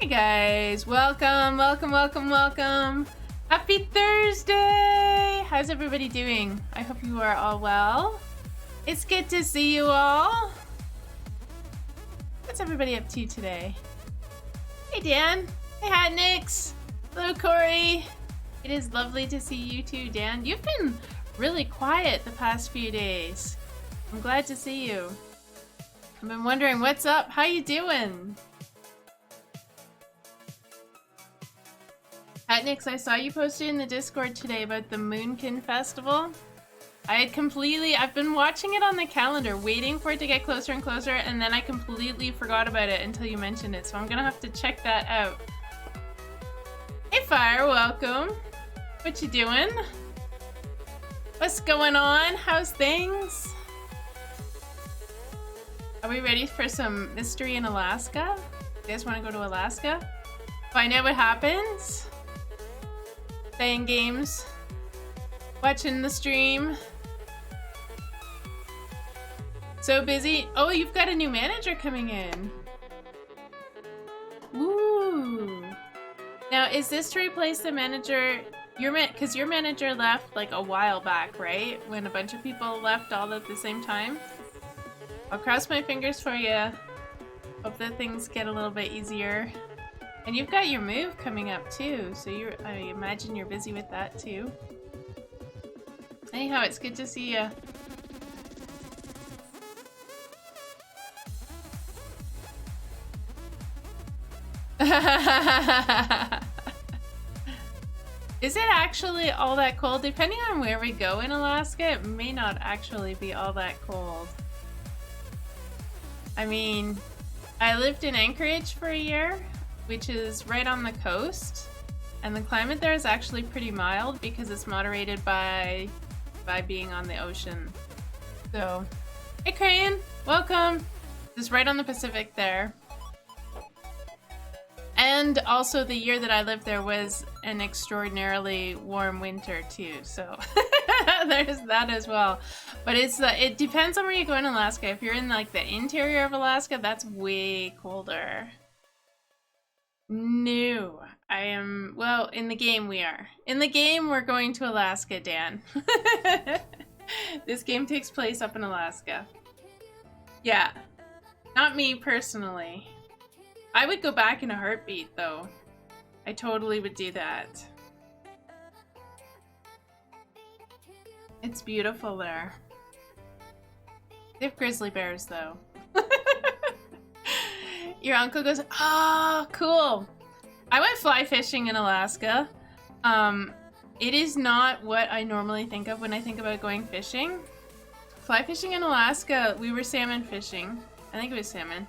Hey guys, welcome. Happy Thursday! How's everybody doing? I hope you are all well. It's good to see you all. What's everybody up to today? Hey Dan, hey Hatnix, hello Corey. It is lovely to see you too, Dan. You've been really quiet the past few days. I'm glad to see you. I've been wondering what's up, how you doing? Hatnix, I saw you posted in the Discord today about the Moonkin Festival. I've been watching it on the calendar, waiting for it to get closer and closer, and then I completely forgot about it until you mentioned it, so I'm gonna have to check that out. Hey Fire, welcome. What you doing? What's going on? How's things? Are we ready for some mystery in Alaska? You guys wanna go to Alaska? Find out what happens? Playing games, watching the stream. So busy. Oh, you've got a new manager coming in. Woo! Now, is this to replace the manager? Because your manager left like a while back, right? When a bunch of people left all at the same time. I'll cross my fingers for you. Hope that things get a little bit easier. And you've got your move coming up too, so I imagine you're busy with that too. Anyhow, it's good to see you. Is it actually all that cold? Depending on where we go in Alaska, it may not actually be all that cold. I mean, I lived in Anchorage for a year, which is right on the coast, and the climate there is actually pretty mild because it's moderated by being on the ocean. So, hey Crane, welcome. Just right on the Pacific there. And also the year that I lived there was an extraordinarily warm winter too, so there's that as well. But it depends on where you go in Alaska. If you're in like the interior of Alaska, that's way colder. No, well, in the game we are. In the game, we're going to Alaska, Dan. This game takes place up in Alaska. Yeah, not me personally. I would go back in a heartbeat, though. I totally would do that. It's beautiful there. They have grizzly bears, though. Your uncle goes, oh, cool. I went fly fishing in Alaska. It is not what I normally think of when I think about going fishing. Fly fishing in Alaska, we were salmon fishing. I think it was salmon.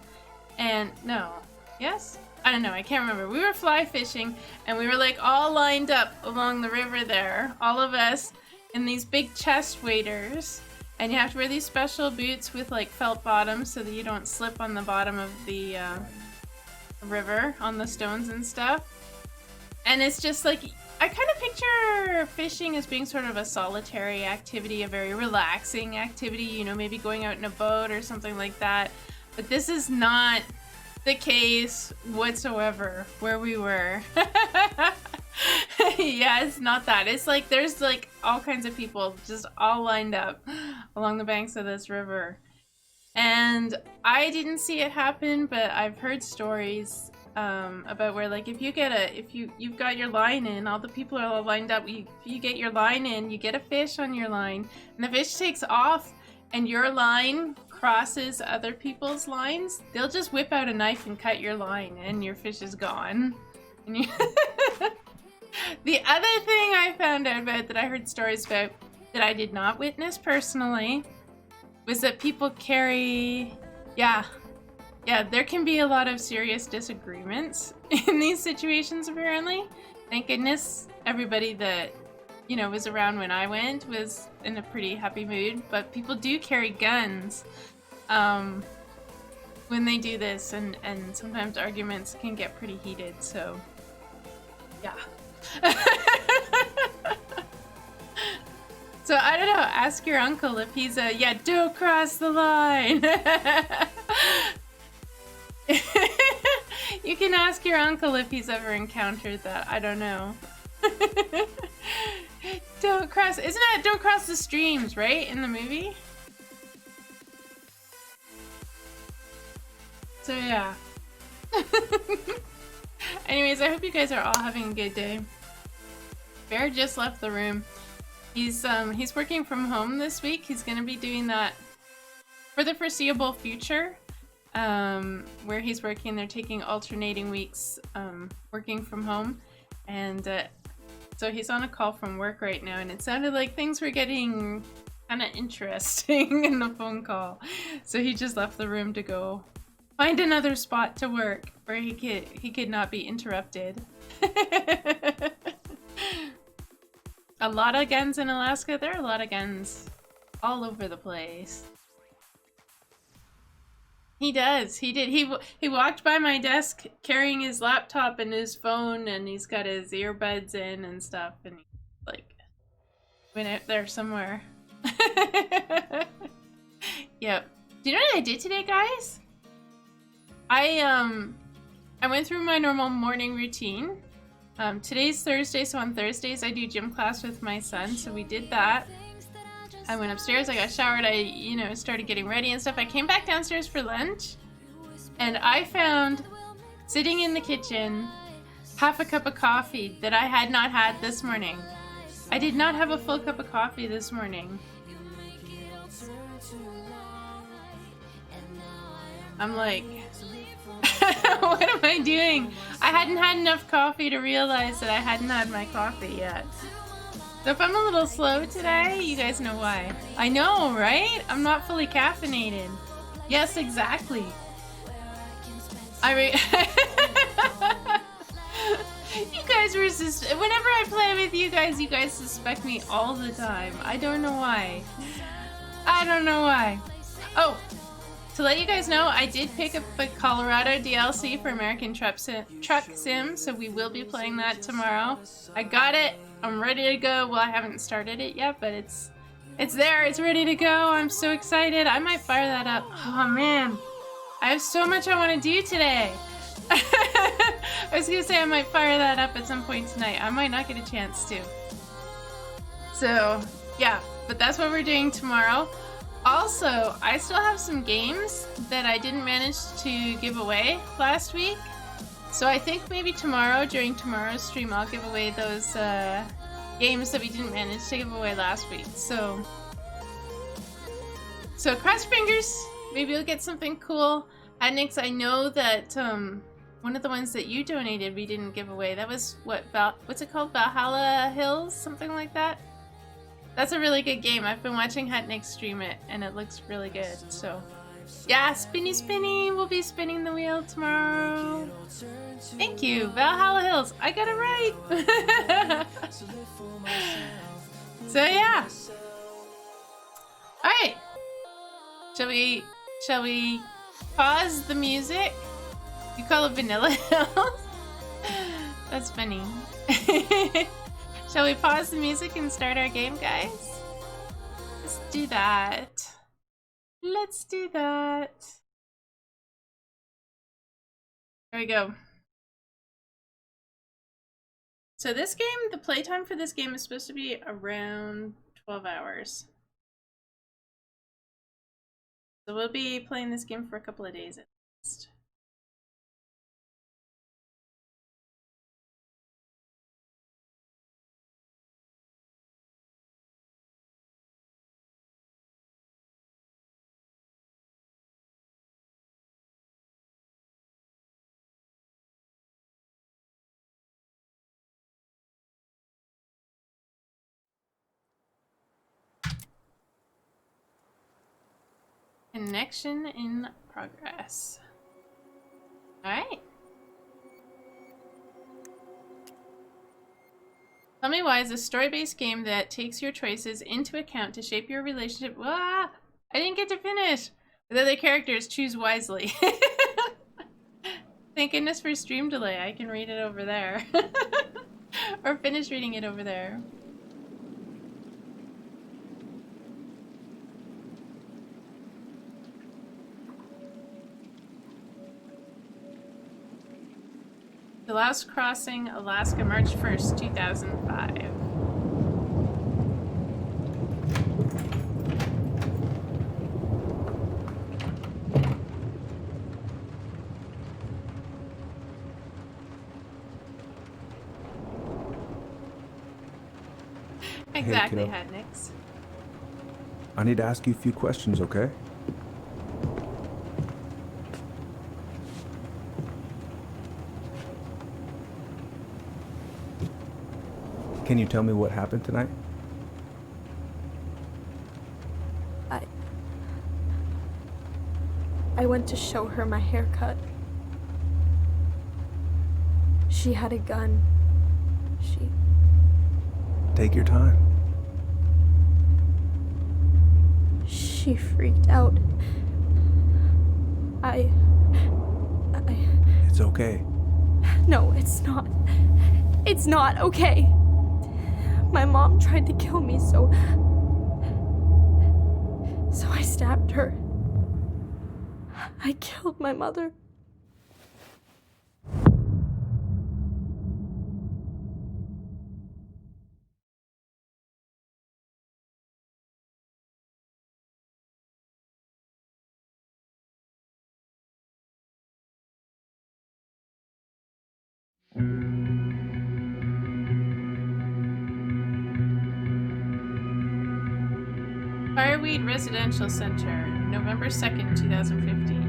And no, yes? I don't know, I can't remember. We were fly fishing and we were like all lined up along the river there. All of us in these big chest waders. And you have to wear these special boots with like felt bottoms so that you don't slip on the bottom of the river on the stones and stuff. And it's just like, I kind of picture fishing as being sort of a solitary activity, a very relaxing activity, you know, maybe going out in a boat or something like that. But this is not the case whatsoever where we were. Yeah, it's not that. It's like there's like all kinds of people just all lined up along the banks of this river. And I didn't see it happen, but I've heard stories about where like if you've got your line in, all the people are all lined up, if you get your line in, you get a fish on your line, and the fish takes off and your line crosses other people's lines, they'll just whip out a knife and cut your line and your fish is gone. And you The other thing I found out about that I heard stories about that I did not witness personally was that people carry, yeah, there can be a lot of serious disagreements in these situations apparently. Thank goodness everybody that, you know, was around when I went was in a pretty happy mood, but people do carry guns when they do this, and sometimes arguments can get pretty heated, so yeah. So I don't know, ask your uncle if he's yeah, don't cross the line. You can can ask your uncle if he's ever encountered that. I don't know. Don't cross. Isn't that don't cross the streams, right? In the movie? So yeah. Anyways, I hope you guys are all having a good day. Bear just left the room. He's working from home this week. He's gonna be doing that for the foreseeable future. Where he's working, they're taking alternating weeks working from home, and so he's on a call from work right now, and it sounded like things were getting kind of interesting in the phone call, so he just left the room to go find another spot to work where he could not be interrupted. A lot of guns in Alaska. There are a lot of guns all over the place. He does. He did. He walked by my desk carrying his laptop and his phone, and he's got his earbuds in and stuff, and he like went out there somewhere. Yep. Do you know what I did today, guys? I went through my normal morning routine. Today's Thursday, so on Thursdays I do gym class with my son, so we did that. I went upstairs, I got showered, I, started getting ready and stuff. I came back downstairs for lunch, and I found, sitting in the kitchen, half a cup of coffee that I had not had this morning. I did not have a full cup of coffee this morning. I'm like, what am I doing? I hadn't had enough coffee to realize that I hadn't had my coffee yet. So if I'm a little slow today, you guys know why. I know, right? I'm not fully caffeinated. Yes, exactly. You guys resist. Whenever I play with you guys suspect me all the time. I don't know why. I don't know why. Oh, to let you guys know, I did pick up the Colorado DLC for American Truck Sim, so we will be playing that tomorrow. I got it. I'm ready to go. Well, I haven't started it yet, but it's there. It's ready to go. I'm so excited. I might fire that up. Oh, man. I have so much I want to do today. I was going to say I might fire that up at some point tonight. I might not get a chance to. So, yeah. But that's what we're doing tomorrow. Also, I still have some games that I didn't manage to give away last week. So I think maybe tomorrow, during tomorrow's stream, I'll give away those games that we didn't manage to give away last week. So cross your fingers. Maybe we'll get something cool. Adnix, I know that one of the ones that you donated we didn't give away. That was, what's it called? Valhalla Hills? Something like that? That's a really good game. I've been watching Hatnik stream it, and it looks really good. So, yeah, spinny spinny. We'll be spinning the wheel tomorrow. Thank you, Valhalla Hills. I got it right. So yeah. All right. Shall we pause the music? You call it Vanilla Hills? That's funny. Shall we pause the music and start our game, guys? Let's do that. Let's do that. There we go. So this game, the playtime for this game is supposed to be around 12 hours. So we'll be playing this game for a couple of days at least. Connection in progress. Alright. Tell Me Why is a story-based game that takes your choices into account to shape your relationship. Ah, I didn't get to finish. With other characters, choose wisely. Thank goodness for stream delay. I can read it over there. Or finish reading it over there. Delouse Crossing, Alaska, March 1st, 2005. Exactly, Hey, Hednix. I need to ask you a few questions, okay? Can you tell me what happened tonight? I went to show her my haircut. She had a gun. Take your time. She freaked out. It's okay. No, it's not. It's not okay. My mom tried to kill me, so I stabbed her. I killed my mother. Fireweed Residential Center, November 2nd, 2015.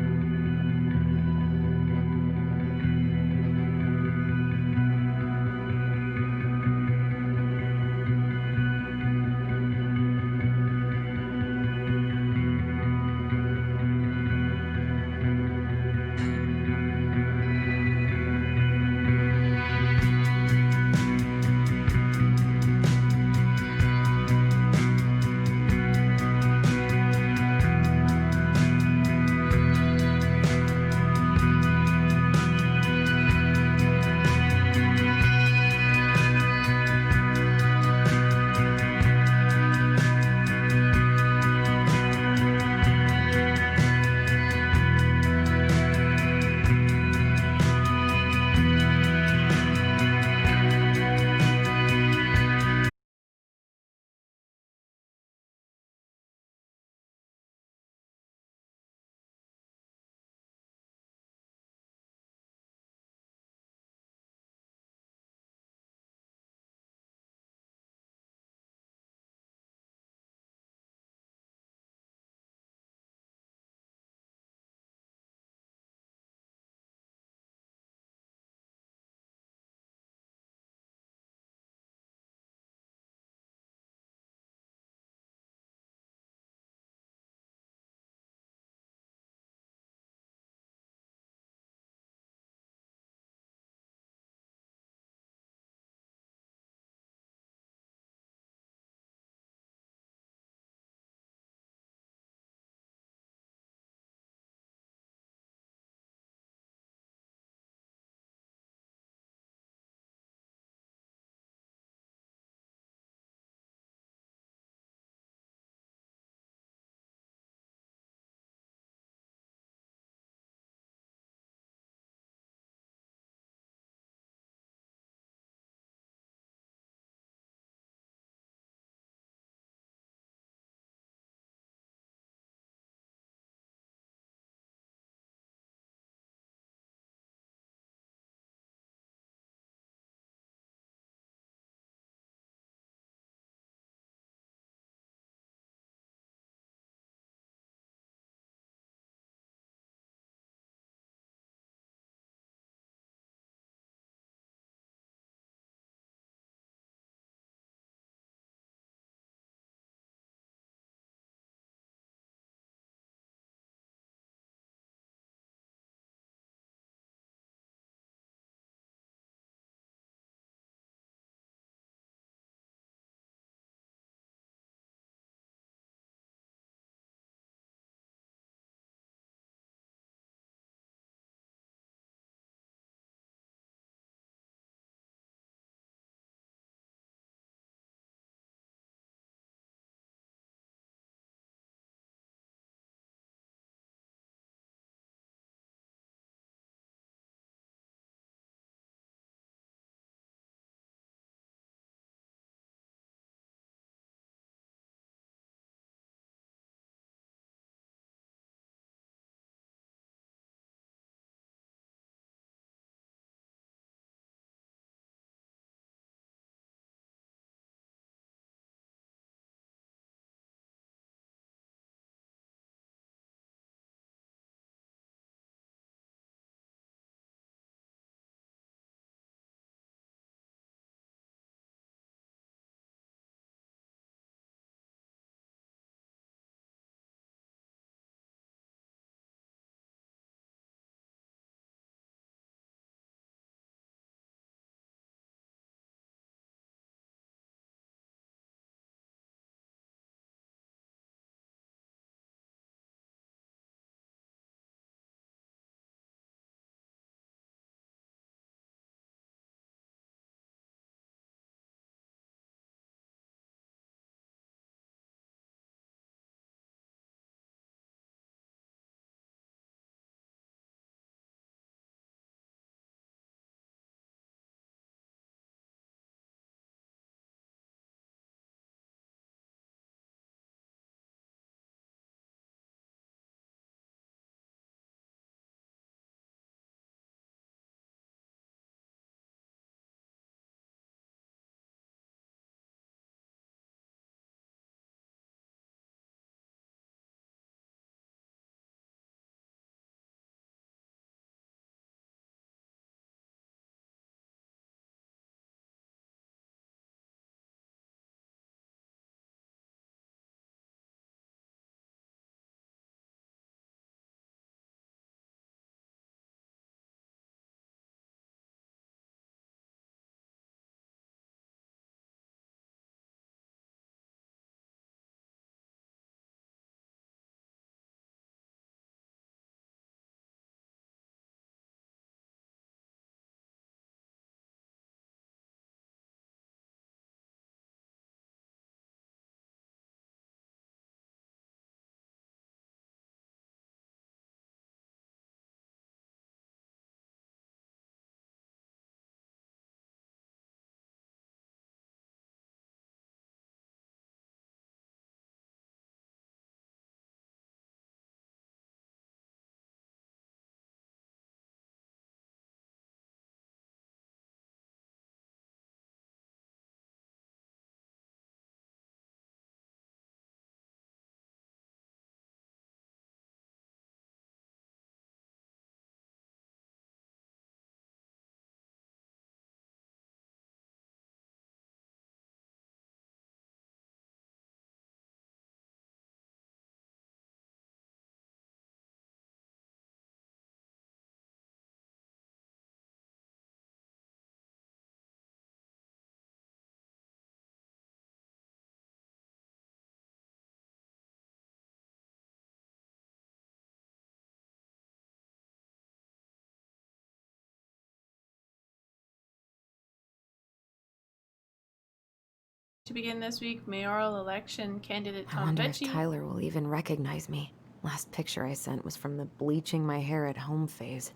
To begin this week, mayoral election candidate I Tom wonder if Becci. Tyler will even recognize me. Last picture I sent was from the bleaching my hair at home phase.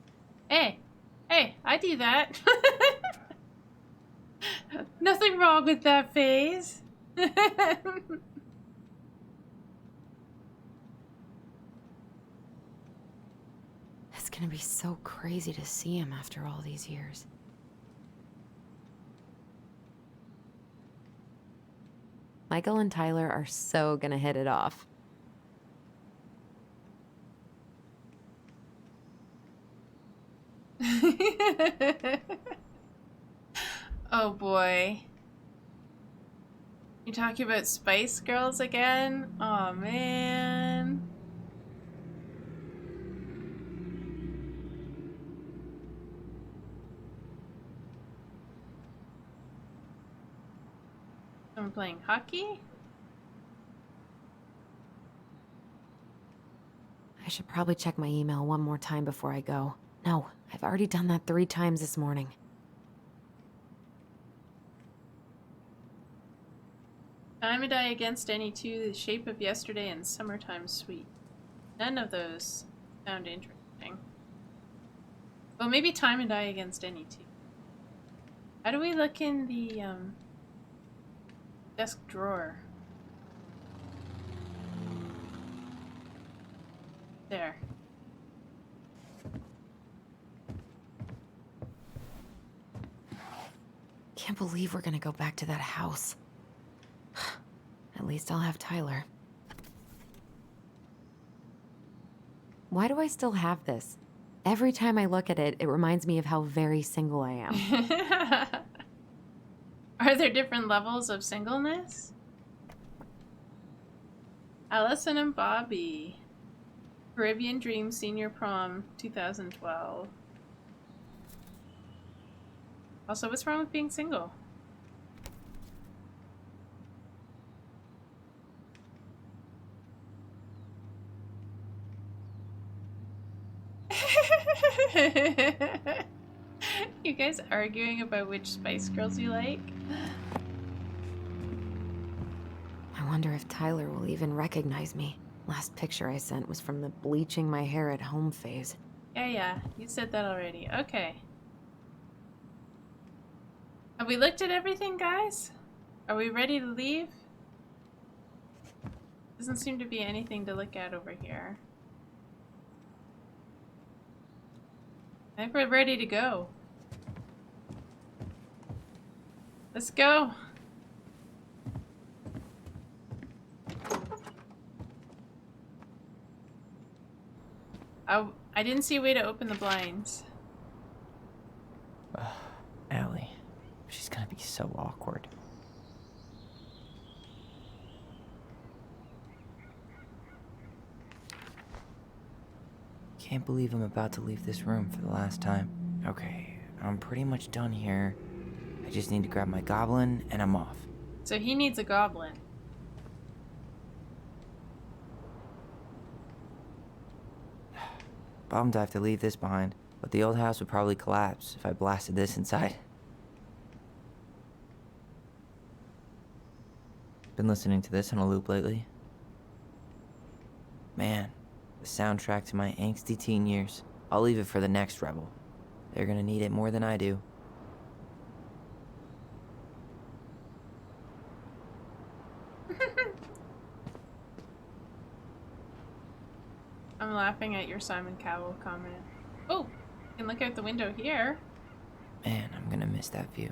Hey, I do that. Nothing wrong with that phase. It's gonna be so crazy to see him after all these years. Michael and Tyler are so gonna hit it off. Oh boy. You talking about Spice Girls again? Oh man. Someone playing hockey? I should probably check my email one more time before I go. No, I've already done that 3 times this morning. Time and Die Against Any Two, The Shape of Yesterday, and Summertime Sweet. None of those sound interesting. Well, maybe Time and Die Against Any Two. How do we look in the desk drawer? There. Can't believe we're gonna go back to that house. At least I'll have Tyler. Why do I still have this? Every time I look at it, it reminds me of how very single I am. Are there different levels of singleness? Alyson and Bobby. Caribbean Dream Senior Prom 2012. Also, what's wrong with being single? You guys arguing about which Spice Girls you like? I wonder if Tyler will even recognize me. Last picture I sent was from the bleaching my hair at home phase. Yeah, you said that already. Okay. Have we looked at everything, guys? Are we ready to leave? Doesn't seem to be anything to look at over here. I think we're ready to go. Let's go. I didn't see a way to open the blinds. Allie. She's gonna be so awkward. Can't believe I'm about to leave this room for the last time. Okay, I'm pretty much done here. I just need to grab my goblin and I'm off. So he needs a goblin. Bummed I have to leave this behind, but the old house would probably collapse if I blasted this inside. Been listening to this on a loop lately. Man, the soundtrack to my angsty teen years. I'll leave it for the next rebel. They're gonna need it more than I do. I'm laughing at your Simon Cowell comment. Oh, you can look out the window here. Man, I'm gonna miss that view.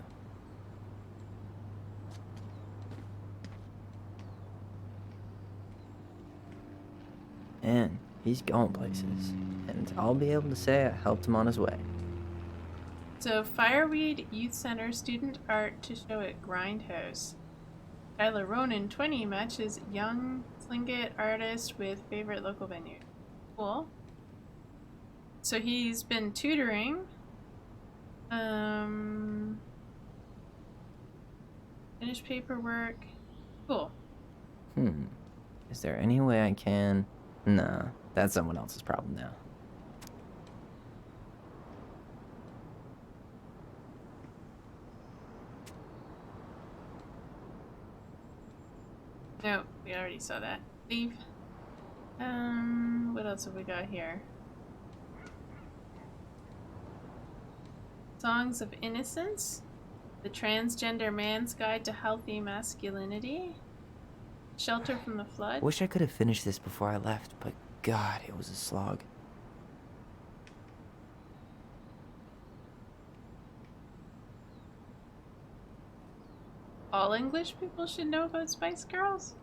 And he's going places. And I'll be able to say I helped him on his way. So Fireweed Youth Center student art to show at Grindhouse. Tyler Ronan 20 matches young Tlingit artist with favorite local venue. Cool. So he's been tutoring. Finished paperwork. Cool. Is there any way I can... Nah, that's someone else's problem now. No, we already saw that. Leave. What else have we got here? Songs of Innocence. The Transgender Man's Guide to Healthy Masculinity. Shelter from the Flood. Wish I could have finished this before I left, but God, it was a slog. All English people should know about Spice Girls.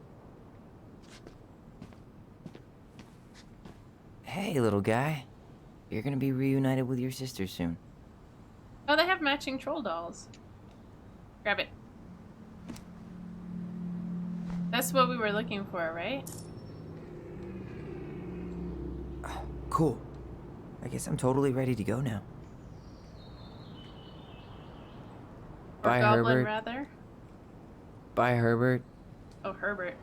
Hey, little guy. You're gonna be reunited with your sister soon. Oh, they have matching troll dolls. Grab it. That's what we were looking for, right? Cool. I guess I'm totally ready to go now. Or Bye, goblin, Herbert. rather. Bye, Herbert. Oh, Herbert.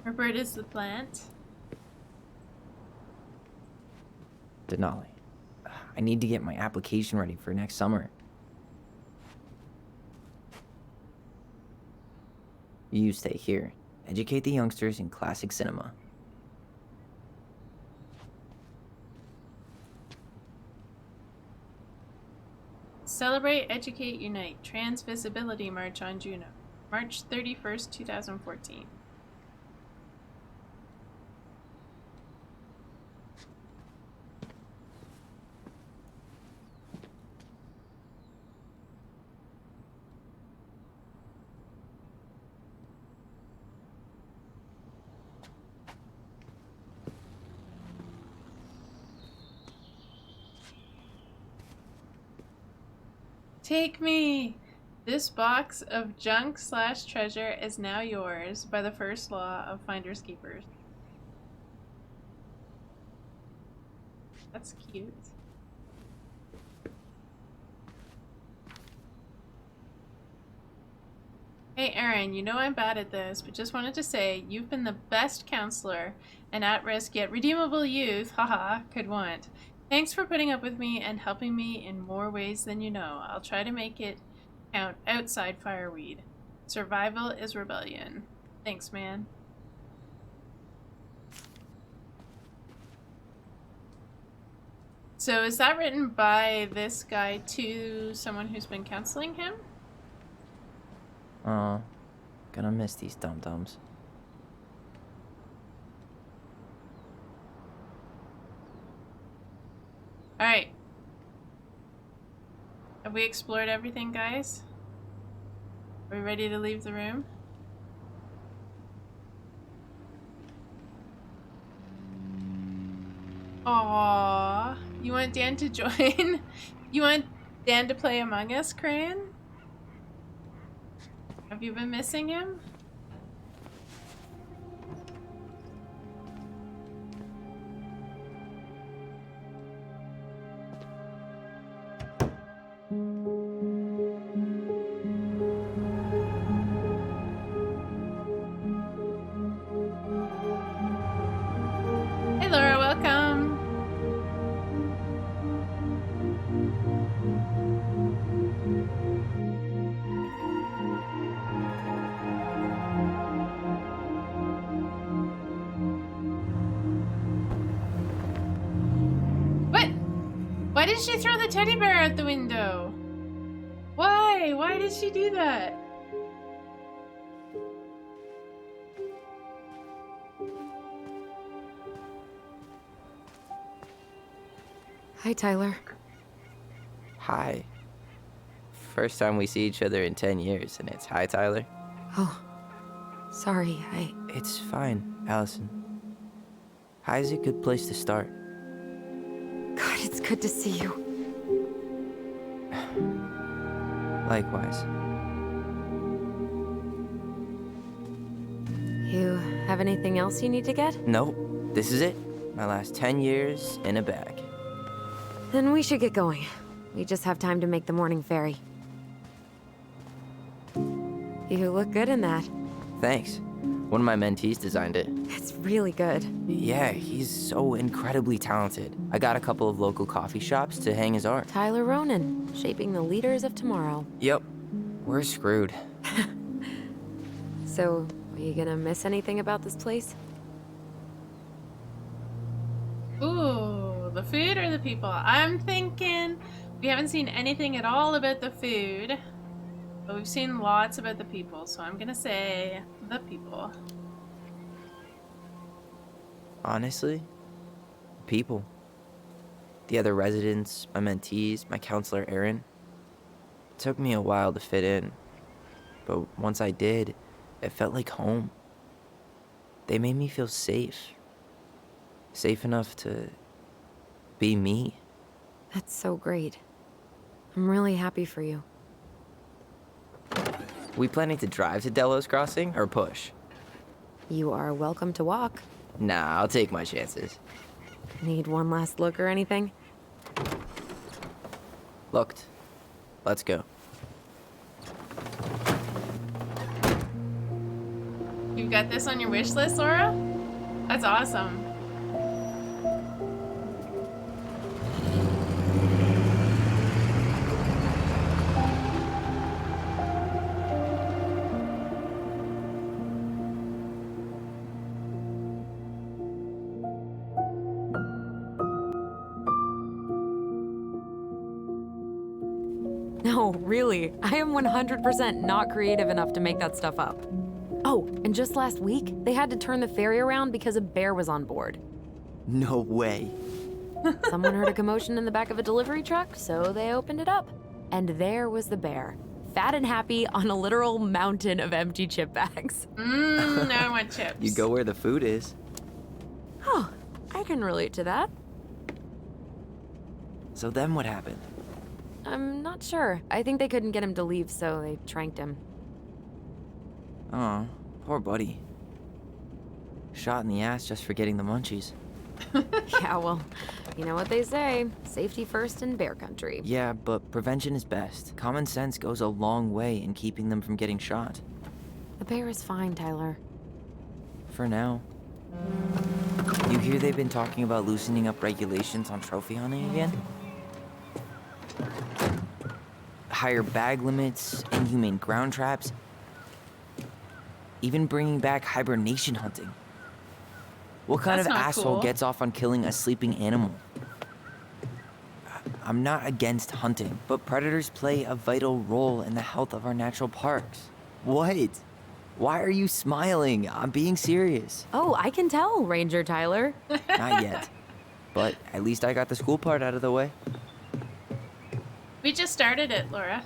Herbert is the plant. Denali. I need to get my application ready for next summer. You stay here. Educate the youngsters in classic cinema. Celebrate, Educate, Unite. Trans Visibility March on Juno. March 31st, 2014. Take me! This box of junk/treasure is now yours by the first law of Finders Keepers. That's cute. Hey Aaron, you know I'm bad at this, but just wanted to say you've been the best counselor an at-risk yet redeemable youth, haha, could want. Thanks for putting up with me and helping me in more ways than you know. I'll try to make it count outside Fireweed. Survival is rebellion. Thanks, man. So is that written by this guy to someone who's been counseling him? Aw, gonna miss these dum-dums. Alright. Have we explored everything, guys? Are we ready to leave the room? Aww. You want Dan to join? You want Dan to play Among Us, Crayon? Have you been missing him? Hey Laura, welcome. What? Why did she throw the teddy bear out the window? Why? Why did she do that? Hi, Tyler. Hi. First time we see each other in 10 years, and it's hi, Tyler. Oh, sorry, It's fine, Alyson. Hi's a good place to start. God, it's good to see you. Likewise. You have anything else you need to get? Nope, this is it. My last 10 years in a bag. Then we should get going. We just have time to make the morning ferry. You look good in that. Thanks. One of my mentees designed it. It's really good. Yeah, he's so incredibly talented. I got a couple of local coffee shops to hang his art. Tyler Ronan, shaping the leaders of tomorrow. Yep, we're screwed. So, are you gonna miss anything about this place? Ooh, the food or the people? I'm thinking we haven't seen anything at all about the food, but we've seen lots about the people, so I'm gonna say the people. Honestly, people. The other residents, my mentees, my counselor Aaron. It took me a while to fit in, but once I did, it felt like home. They made me feel safe. Safe enough to be me. That's so great. I'm really happy for you. We planning to drive to Delos Crossing or push? You are welcome to walk. Nah, I'll take my chances. Need one last look or anything? Looked. Let's go. You've got this on your wish list, Laura? That's awesome. No, really. I am 100% not creative enough to make that stuff up. Oh, and just last week, they had to turn the ferry around because a bear was on board. No way. Someone heard a commotion in the back of a delivery truck, so they opened it up. And there was the bear, fat and happy on a literal mountain of empty chip bags. Now I want chips. You go where the food is. Oh, I can relate to that. So then what happened? I'm not sure. I think they couldn't get him to leave, so they tranked him. Oh, poor buddy. Shot in the ass just for getting the munchies. Yeah, well, you know what they say. Safety first in bear country. Yeah, but prevention is best. Common sense goes a long way in keeping them from getting shot. The bear is fine, Tyler. For now. You hear they've been talking about loosening up regulations on trophy hunting again? Higher bag limits, inhumane ground traps, even bringing back hibernation hunting. What kind That's of not asshole cool. gets off on killing a sleeping animal? I'm not against hunting, but predators play a vital role in the health of our natural parks. What? Why are you smiling? I'm being serious. Oh, I can tell, Ranger Tyler. Not yet. But at least I got the school part out of the way. We just started it, Laura.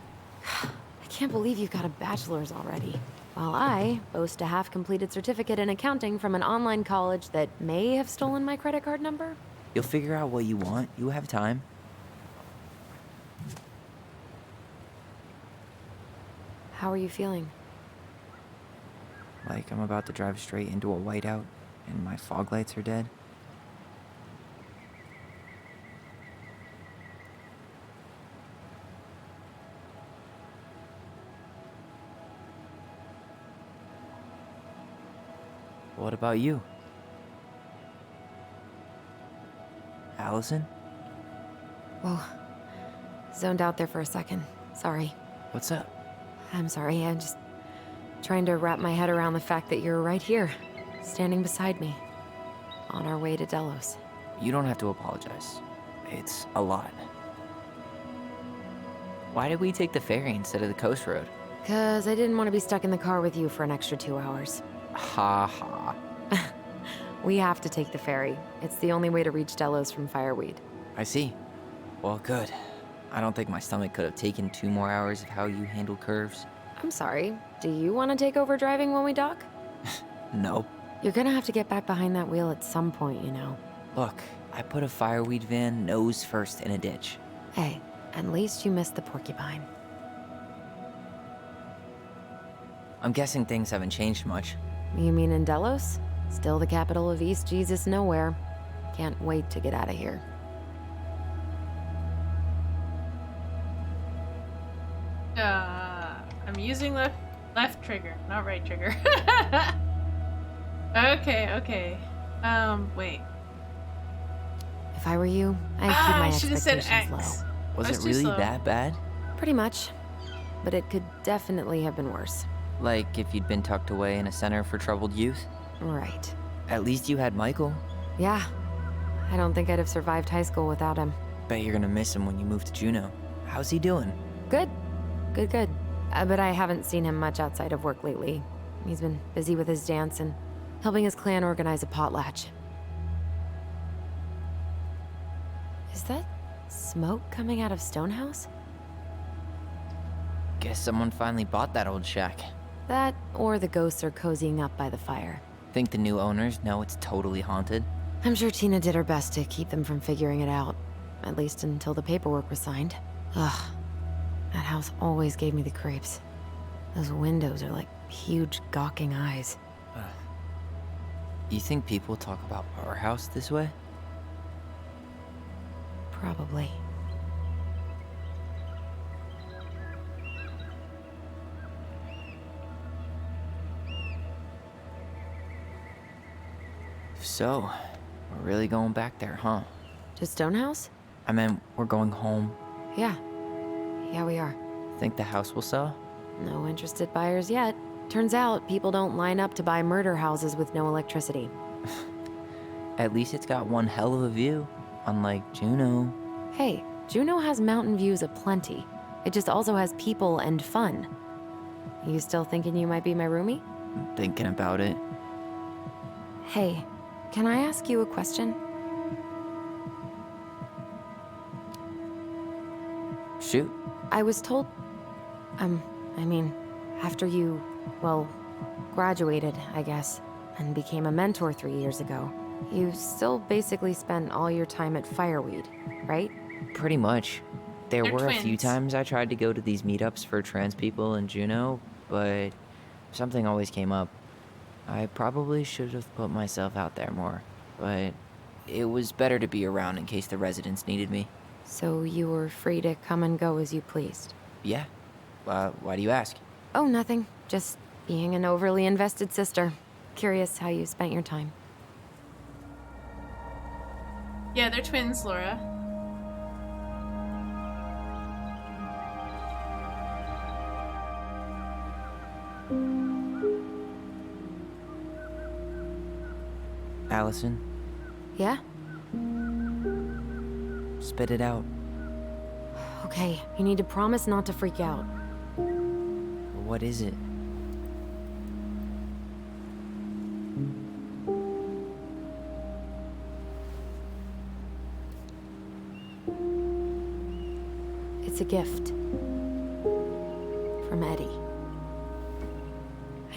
I can't believe you've got a bachelor's already. While I boast a half-completed certificate in accounting from an online college that may have stolen my credit card number. You'll figure out what you want. You have time. How are you feeling? Like I'm about to drive straight into a whiteout and my fog lights are dead. What about you? Alyson? Whoa. Zoned out there for a second. Sorry. What's up? I'm sorry. I'm just trying to wrap my head around the fact that you're right here, standing beside me, on our way to Delos. You don't have to apologize. It's a lot. Why did we take the ferry instead of the coast road? 'Cause I didn't want to be stuck in the car with you for an extra 2 hours. Ha ha. We have to take the ferry. It's the only way to reach Delos from Fireweed. I see. Well, good. I don't think my stomach could have taken 2 more hours of how you handle curves. I'm sorry. Do you want to take over driving when we dock? No. You're gonna have to get back behind that wheel at some point, you know. Look, I put a fireweed van nose first in a ditch. Hey, at least you missed the porcupine. I'm guessing things haven't changed much. You mean in Delos? Still the capital of East Jesus Nowhere. Can't wait to get out of here. I'm using left trigger, not right trigger. Okay. Wait. If I were you, I'd keep my I should have said expectations X. low. Was I it too really slow. that bad? Pretty much. But it could definitely have been worse. Like if you'd been tucked away in a center for troubled youth? Right. At least you had Michael. Yeah. I don't think I'd have survived high school without him. Bet you're gonna miss him when you move to Juneau. How's he doing? Good. Good. But I haven't seen him much outside of work lately. He's been busy with his dance and helping his clan organize a potlatch. Is that smoke coming out of Stonehouse? Guess someone finally bought that old shack. That, or the ghosts are cozying up by the fire. Think the new owners know it's totally haunted? I'm sure Tina did her best to keep them from figuring it out. At least until the paperwork was signed. Ugh. That house always gave me the creeps. Those windows are like huge gawking eyes. You think people talk about our house this way? Probably. So, we're really going back there, huh? To Stonehouse? I mean, we're going home. Yeah. Yeah, we are. Think the house will sell? No interested buyers yet. Turns out people don't line up to buy murder houses with no electricity. At least it's got one hell of a view, unlike Juneau. Hey, Juneau has mountain views aplenty. It just also has people and fun. You still thinking you might be my roomie? I'm thinking about it. Hey, can I ask you a question? Shoot. I was told... after you, well, graduated, I guess, and became a mentor 3 years ago, you still basically spent all your time at Fireweed, right? Pretty much. There They're were a few twins. times I tried to go to these meetups for trans people in Juneau, but something always came up. I probably should have put myself out there more, but it was better to be around in case the residents needed me. So you were free to come and go as you pleased? Yeah. Why do you ask? Oh, nothing. Just being an overly invested sister. Curious how you spent your time. Yeah, they're twins, Laura. Alyson, Yeah? spit it out. Okay, you need to promise not to freak out. What is it? It's a gift. From Eddie.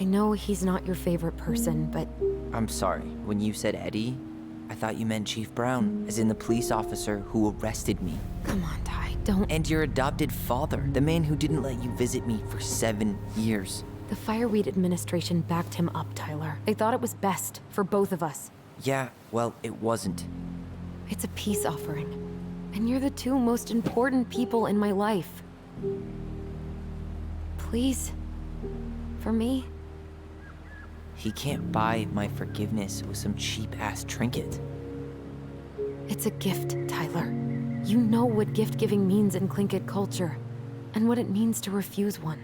I know he's not your favorite person, but I'm sorry. When you said Eddie, I thought you meant Chief Brown, as in the police officer who arrested me. come on, Ty, don't... And your adopted father, the man who didn't let you visit me for 7 years. The Fireweed administration backed him up, Tyler. They thought it was best for both of us. Yeah, well, it wasn't. It's a peace offering. And you're the two most important people in my life. Please. For me. He can't buy my forgiveness with some cheap-ass trinket. It's a gift, Tyler. You know what gift-giving means in Tlingit culture, and what it means to refuse one.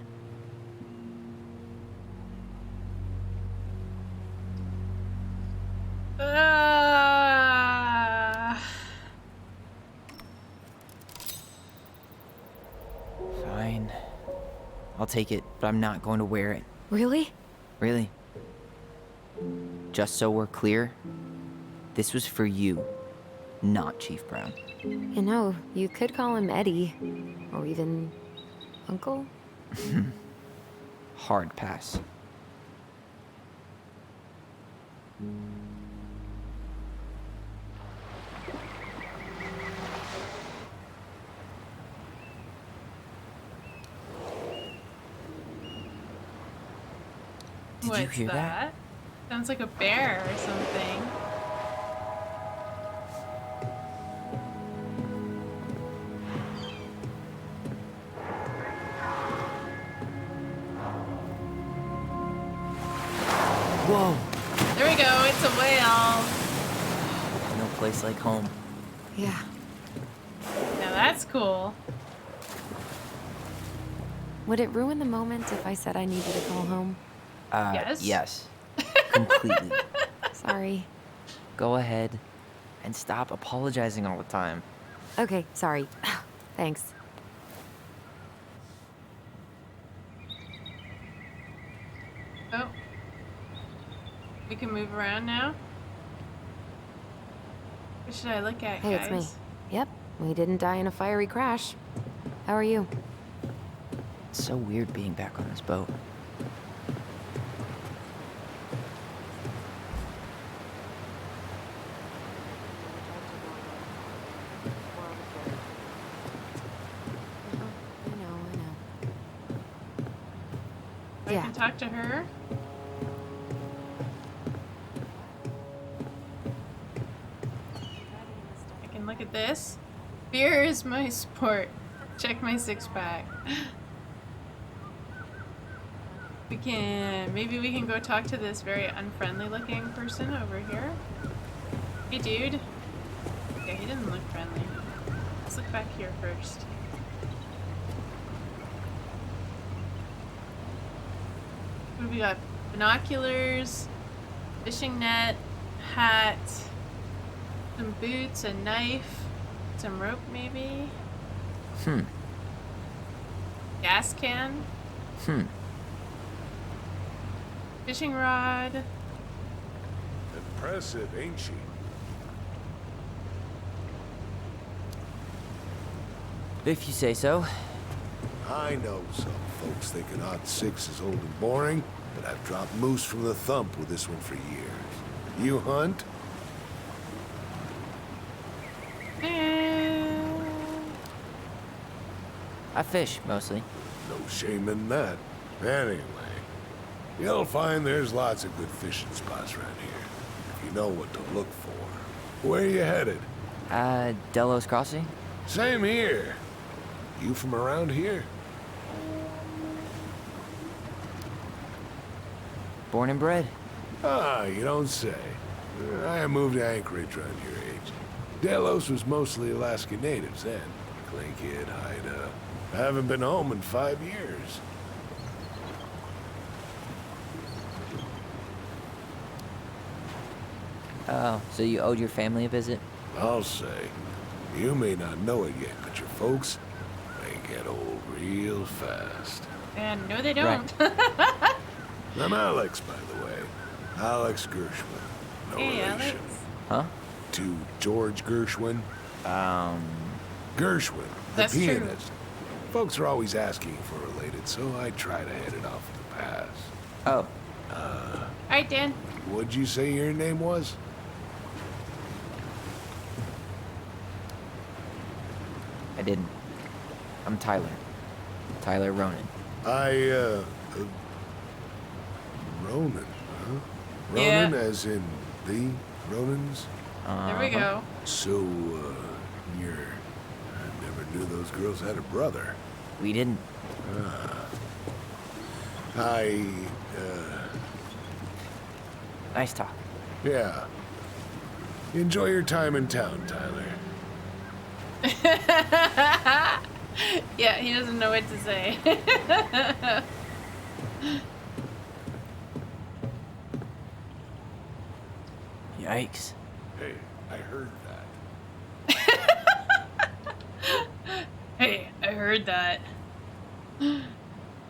Fine. I'll take it, but I'm not going to wear it. Really? Really. Just so we're clear, this was for you, not Chief Brown. You know, you could call him Eddie, or even Uncle? Hard pass. Did What's you hear that? Sounds like a bear or something. Whoa! There we go, it's a whale. No place like home. Yeah. Now that's cool. Would it ruin the moment if I said I needed to call home? Yes? Yes. Completely. Sorry. Go ahead and stop apologizing all the time. Okay, sorry. Thanks. Oh. We can move around now? What should I look at, Hey, guys? it's me. Yep, we didn't die in a fiery crash. How are you? It's so weird being back on this boat. I know. I Yeah. can talk to her. I can look at this. Beer is my sport. Check my six-pack. Maybe we can go talk to this very unfriendly looking person over here. Hey, dude. Okay, he doesn't look friendly. Let's look back here first. What do we got? Binoculars, fishing net, hat, some boots, a knife, some rope maybe, gas can, fishing rod. Impressive, ain't she? If you say so. I know some folks think an odd six is old and boring, but I've dropped moose from the thump with this one for years. You hunt? I fish, mostly. No shame in that. Anyway, you'll find there's lots of good fishing spots around here, if you know what to look for. Where you headed? Delos Crossing? Same here. You from around here? Born and bred. Ah, you don't say. I moved to Anchorage around your age. Delos was mostly Alaska natives then. Clay Kid, Haida. I haven't been home in 5 years. Oh, so you owed your family a visit? I'll say. You may not know it yet, but your folks, they get old real fast. And no, they don't. I'm Alex, by the way. Alex Gershwin. No Hey, relation. Alex. Huh? To George Gershwin. Gershwin, the That's true. pianist. Folks are always asking if we're related, so I try to head it off at the pass. Oh, Alright, Dan. What'd you say your name was? I didn't. I'm Tyler. Tyler Ronan. Ronan, huh? Yeah. Ronan as in the Ronans? There we go. So, I never knew those girls had a brother. We didn't. Nice talk. Yeah. Enjoy your time in town, Tyler. Yeah, he doesn't know what to say. Yikes. Hey, I heard that. Hey, I heard that.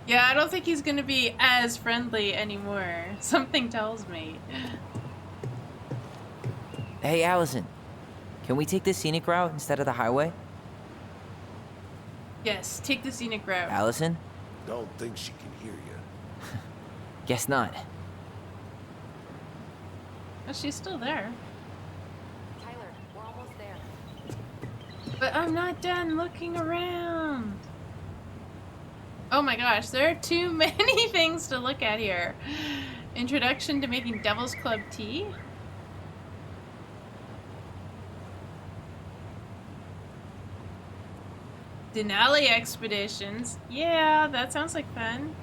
Yeah, I don't think he's gonna be as friendly anymore. Something tells me. Hey, Alyson. Can we take the scenic route instead of the highway? Yes, take the scenic route. Alyson? Don't think she can hear you. Guess not. Oh, she's still there. Tyler, we're almost there. But I'm not done looking around. Oh my gosh, there are too many things to look at here. Introduction to making Devil's Club tea. Denali expeditions. Yeah, that sounds like fun.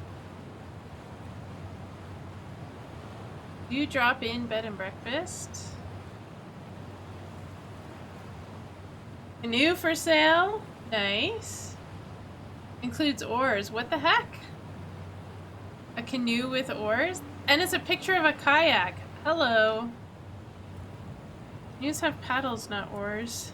Do you drop in bed and breakfast? Canoe for sale. Nice. Includes oars. What the heck? A canoe with oars? And it's a picture of a kayak. Hello. Canoes have paddles, not oars.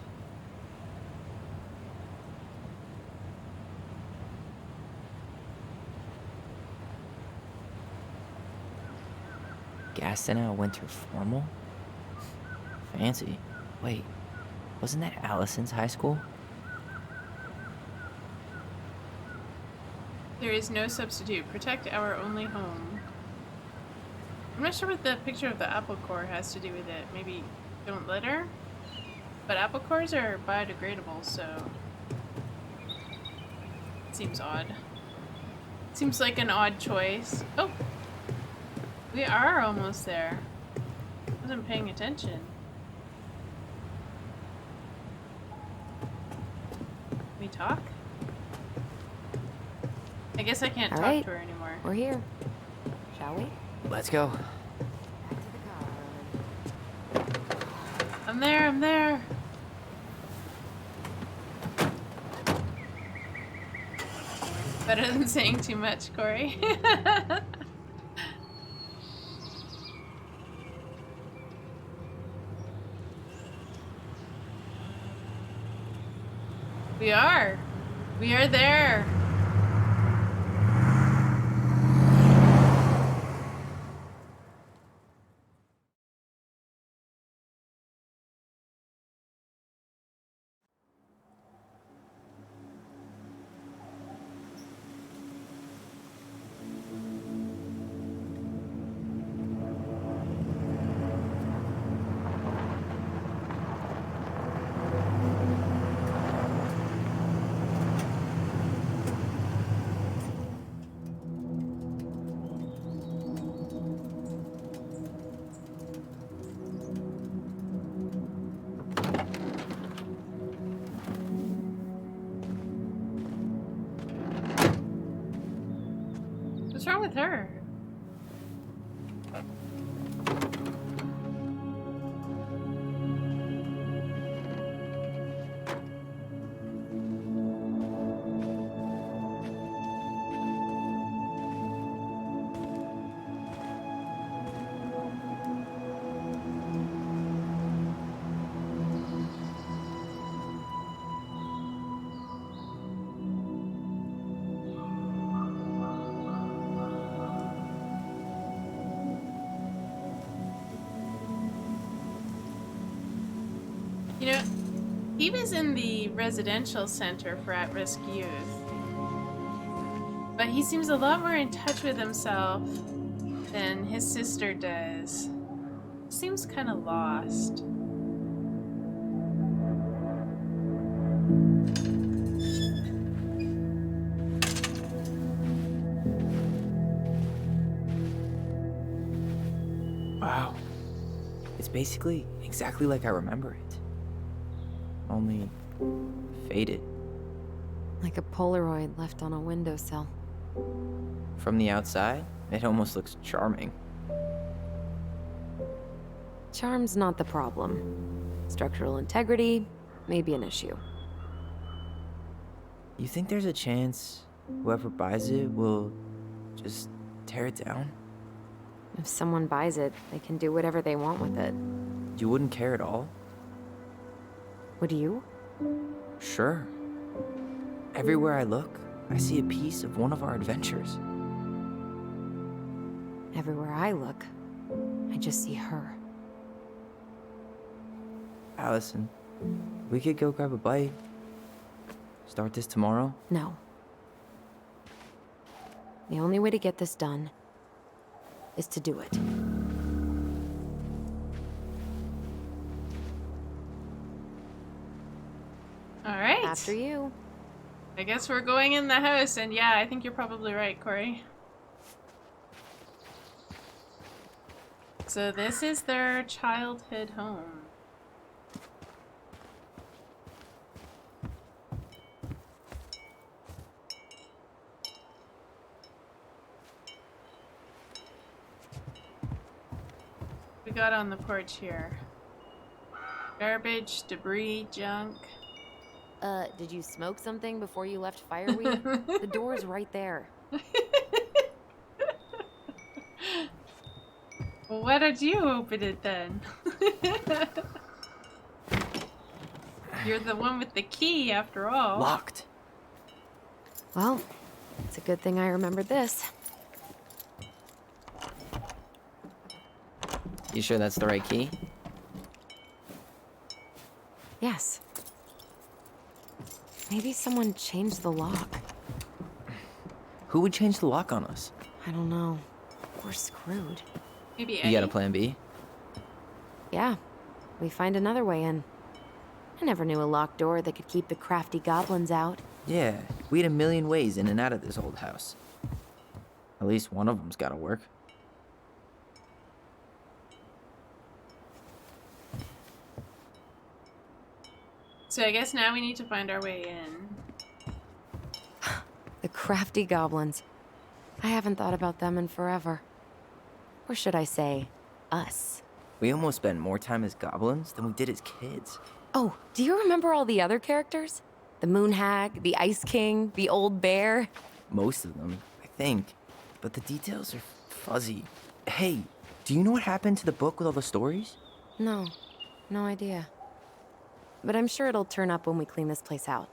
Gaston winter formal? Fancy. Wait, wasn't that Allison's high school? There is no substitute. Protect our only home. I'm not sure what the picture of the apple core has to do with it. Maybe don't litter? But apple cores are biodegradable, so... Seems odd. Seems like an odd choice. Oh! We are almost there. Wasn't paying attention. Can we talk? I guess I can't All talk right. to her anymore. We're here. Shall we? Let's go. Back to the car, Ronan. I'm there, I'm there. Better than saying too much, Corey. We are. We are there. What's wrong with her? You know, he was in the residential center for at-risk youth. But he seems a lot more in touch with himself than his sister does. Seems kind of lost. Wow. It's basically exactly like I remember it. Only faded. Like a Polaroid left on a windowsill. From the outside, it almost looks charming. Charm's not the problem. Structural integrity may be an issue. You think there's a chance whoever buys it will just tear it down? If someone buys it, they can do whatever they want with it. You wouldn't care at all? Would you? Sure. Everywhere I look, I see a piece of one of our adventures. Everywhere I look, I just see her. Alyson, we could go grab a bite. Start this tomorrow? No. The only way to get this done is to do it. All right. After you. I guess we're going in the house, and yeah, I think you're probably right, Corey. So this is their childhood home. We got on the porch here. Garbage, debris, junk. Did you smoke something before you left fireweed? The door's right there. Well, why don't you open it then? You're the one with the key, after all. Locked. Well, it's a good thing I remembered this. You sure that's the right key? Yes. Maybe someone changed the lock. Who would change the lock on us? I don't know. We're screwed. Maybe You Eddie? got a plan B? Yeah, we find another way in. I never knew a locked door that could keep the crafty goblins out. Yeah, we had a million ways in and out of this old house. At least one of them's gotta work. So I guess now we need to find our way in. The crafty goblins. I haven't thought about them in forever. Or should I say, us. We almost spent more time as goblins than we did as kids. Oh, do you remember all the other characters? The Moon Hag, the Ice King, the Old Bear? Most of them, I think. But the details are fuzzy. Hey, do you know what happened to the book with all the stories? No, no idea. But I'm sure it'll turn up when we clean this place out.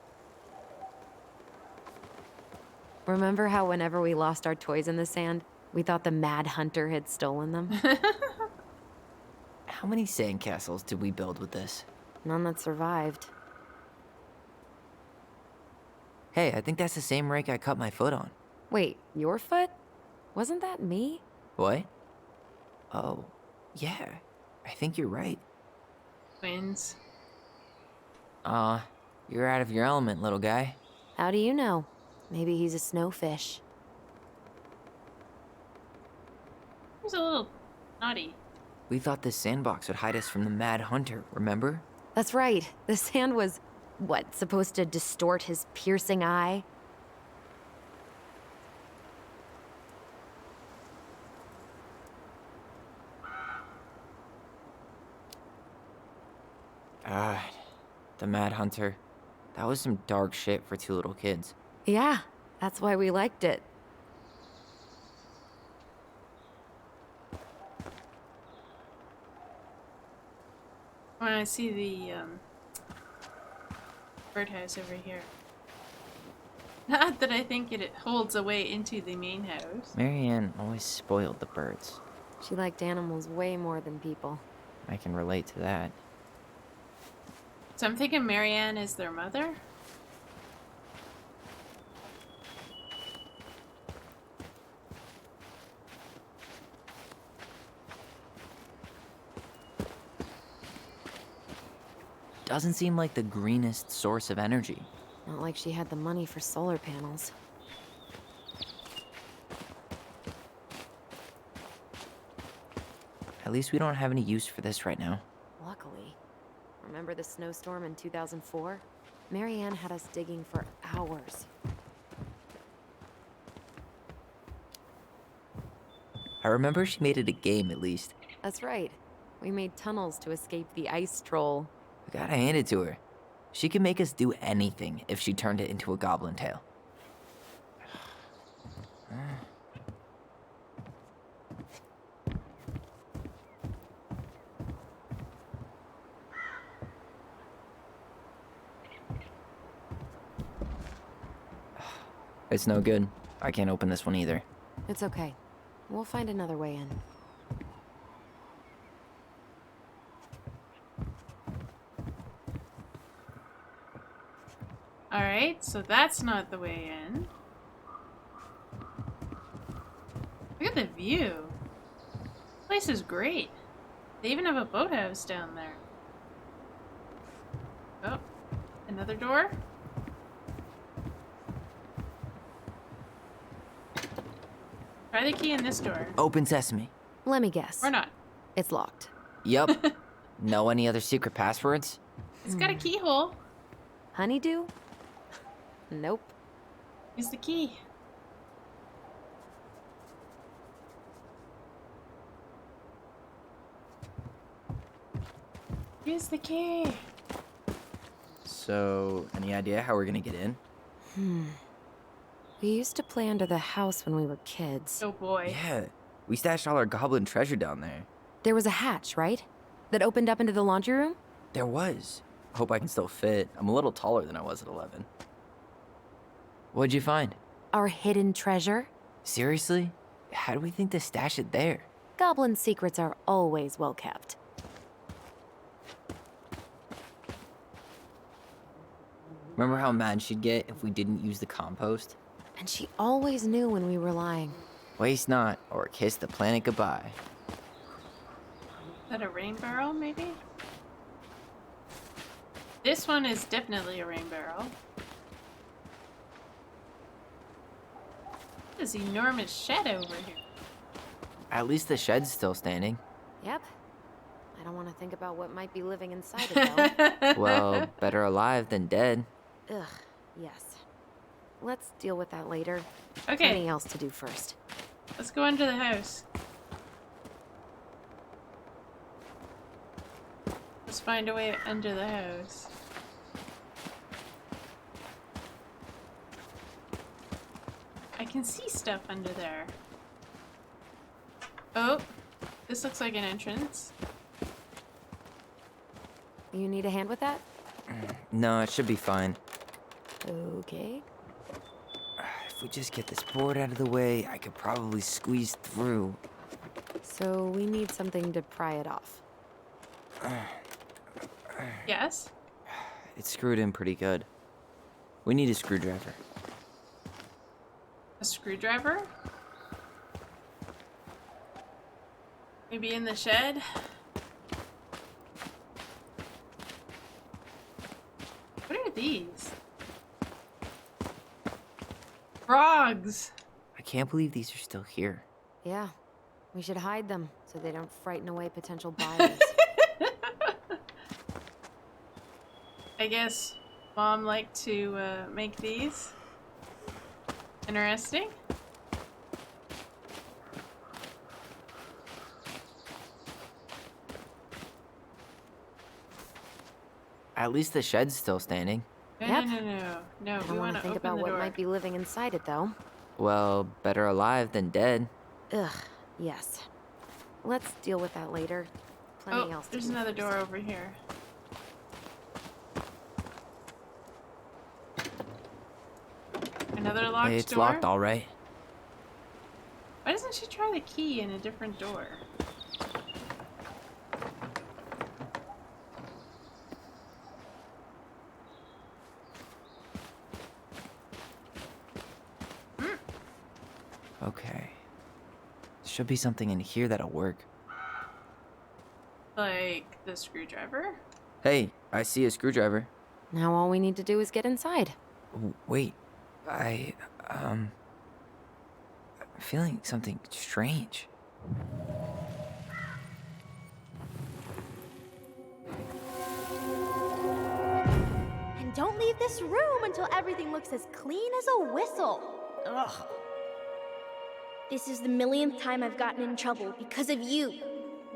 Remember how whenever we lost our toys in the sand, we thought the Mad Hunter had stolen them? How many sandcastles did we build with this? None that survived. Hey, I think that's the same rake I cut my foot on. Wait, your foot? Wasn't that me? What? Oh, yeah. I think you're right. Twins. You're out of your element, little guy. How do you know? Maybe he's a snowfish. He's a little naughty. We thought this sandbox would hide us from the Mad Hunter, remember? That's right. The sand was, what, supposed to distort his piercing eye? The Mad Hunter. That was some dark shit for two little kids. Yeah, that's why we liked it. When I see the birdhouse over here. Not that I think it holds a way into the main house. Marianne always spoiled the birds. She liked animals way more than people. I can relate to that. So I'm thinking Marianne is their mother? Doesn't seem like the greenest source of energy. Not like she had the money for solar panels. At least we don't have any use for this right now. Luckily. Remember the snowstorm in 2004? Marianne had us digging for hours. I remember she made it a game, at least. That's right. We made tunnels to escape the ice troll. I gotta hand it to her. She could make us do anything if she turned it into a goblin tail. It's no good. I can't open this one either. It's okay. We'll find another way in. Alright, so that's not the way in. Look at the view. This place is great. They even have a boathouse down there. Oh, another door? Try the key in this door. Open sesame. Let me guess. Or not. It's locked. Yup. Know any other secret passwords? It's got a keyhole. Honeydew? Nope. Use the key. Use the key. So, any idea how we're gonna get in? We used to play under the house when we were kids. Oh boy. Yeah, we stashed all our goblin treasure down there. There was a hatch, right? That opened up into the laundry room? There was. Hope I can still fit. I'm a little taller than I was at 11. What'd you find? Our hidden treasure? Seriously? How do we think to stash it there? Goblin secrets are always well kept. Remember how mad she'd get if we didn't use the compost? And she always knew when we were lying. Waste not, or kiss the planet goodbye. Is that a rain barrel, maybe? This one is definitely a rain barrel. This enormous shed over here. At least the shed's still standing. Yep. I don't want to think about what might be living inside it, though. Well, better alive than dead. Ugh, yes. Let's deal with that later. Okay, Plenty else to do first. let's go under the house. Let's find a way under the house. I can see stuff under there. Oh, this looks like an entrance. You need a hand with that? No, it should be fine. Okay. If we just get this board out of the way, I could probably squeeze through. So we need something to pry it off. Yes? It's screwed in pretty good. We need a screwdriver. A screwdriver? Maybe in the shed? What are these? Frogs! I can't believe these are still here. Yeah. We should hide them so they don't frighten away potential buyers. I guess Mom liked to make these. Interesting. At least the shed's still standing. No, Yep. no. I We don't want want to to think open about the what door. might be living inside it, though. Well, better alive than dead. Ugh, yes. Let's deal with that later. Plenty Oh, else to there's do another first. door over here. Another locked It's door? locked all right. Why doesn't she try the key in a different door? Okay. Should be something in here that'll work. Like the screwdriver? Hey, I see a screwdriver. Now all we need to do is get inside. Wait, I'm feeling something strange. And don't leave this room until everything looks as clean as a whistle. Ugh. This is the millionth time I've gotten in trouble because of you.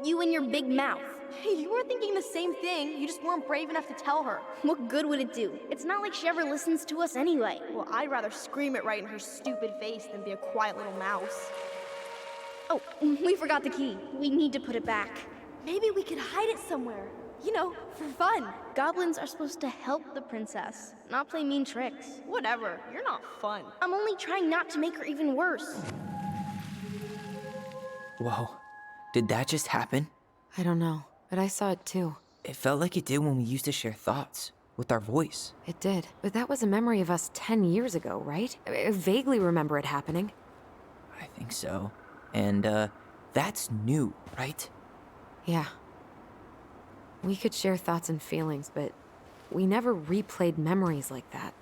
You and your big mouth. You were thinking the same thing. You just weren't brave enough to tell her. What good would it do? It's not like she ever listens to us anyway. Well, I'd rather scream it right in her stupid face than be a quiet little mouse. Oh, we forgot the key. We need to put it back. Maybe we could hide it somewhere. You know, for fun. Goblins are supposed to help the princess, not play mean tricks. Whatever. You're not fun. I'm only trying not to make her even worse. Whoa, did that just happen? I don't know, but I saw it too. It felt like it did when we used to share thoughts with our voice. It did. But that was a memory of us 10 years ago, right? I vaguely remember it happening. I think so. And, that's new, right? Yeah. We could share thoughts and feelings, but we never replayed memories like that.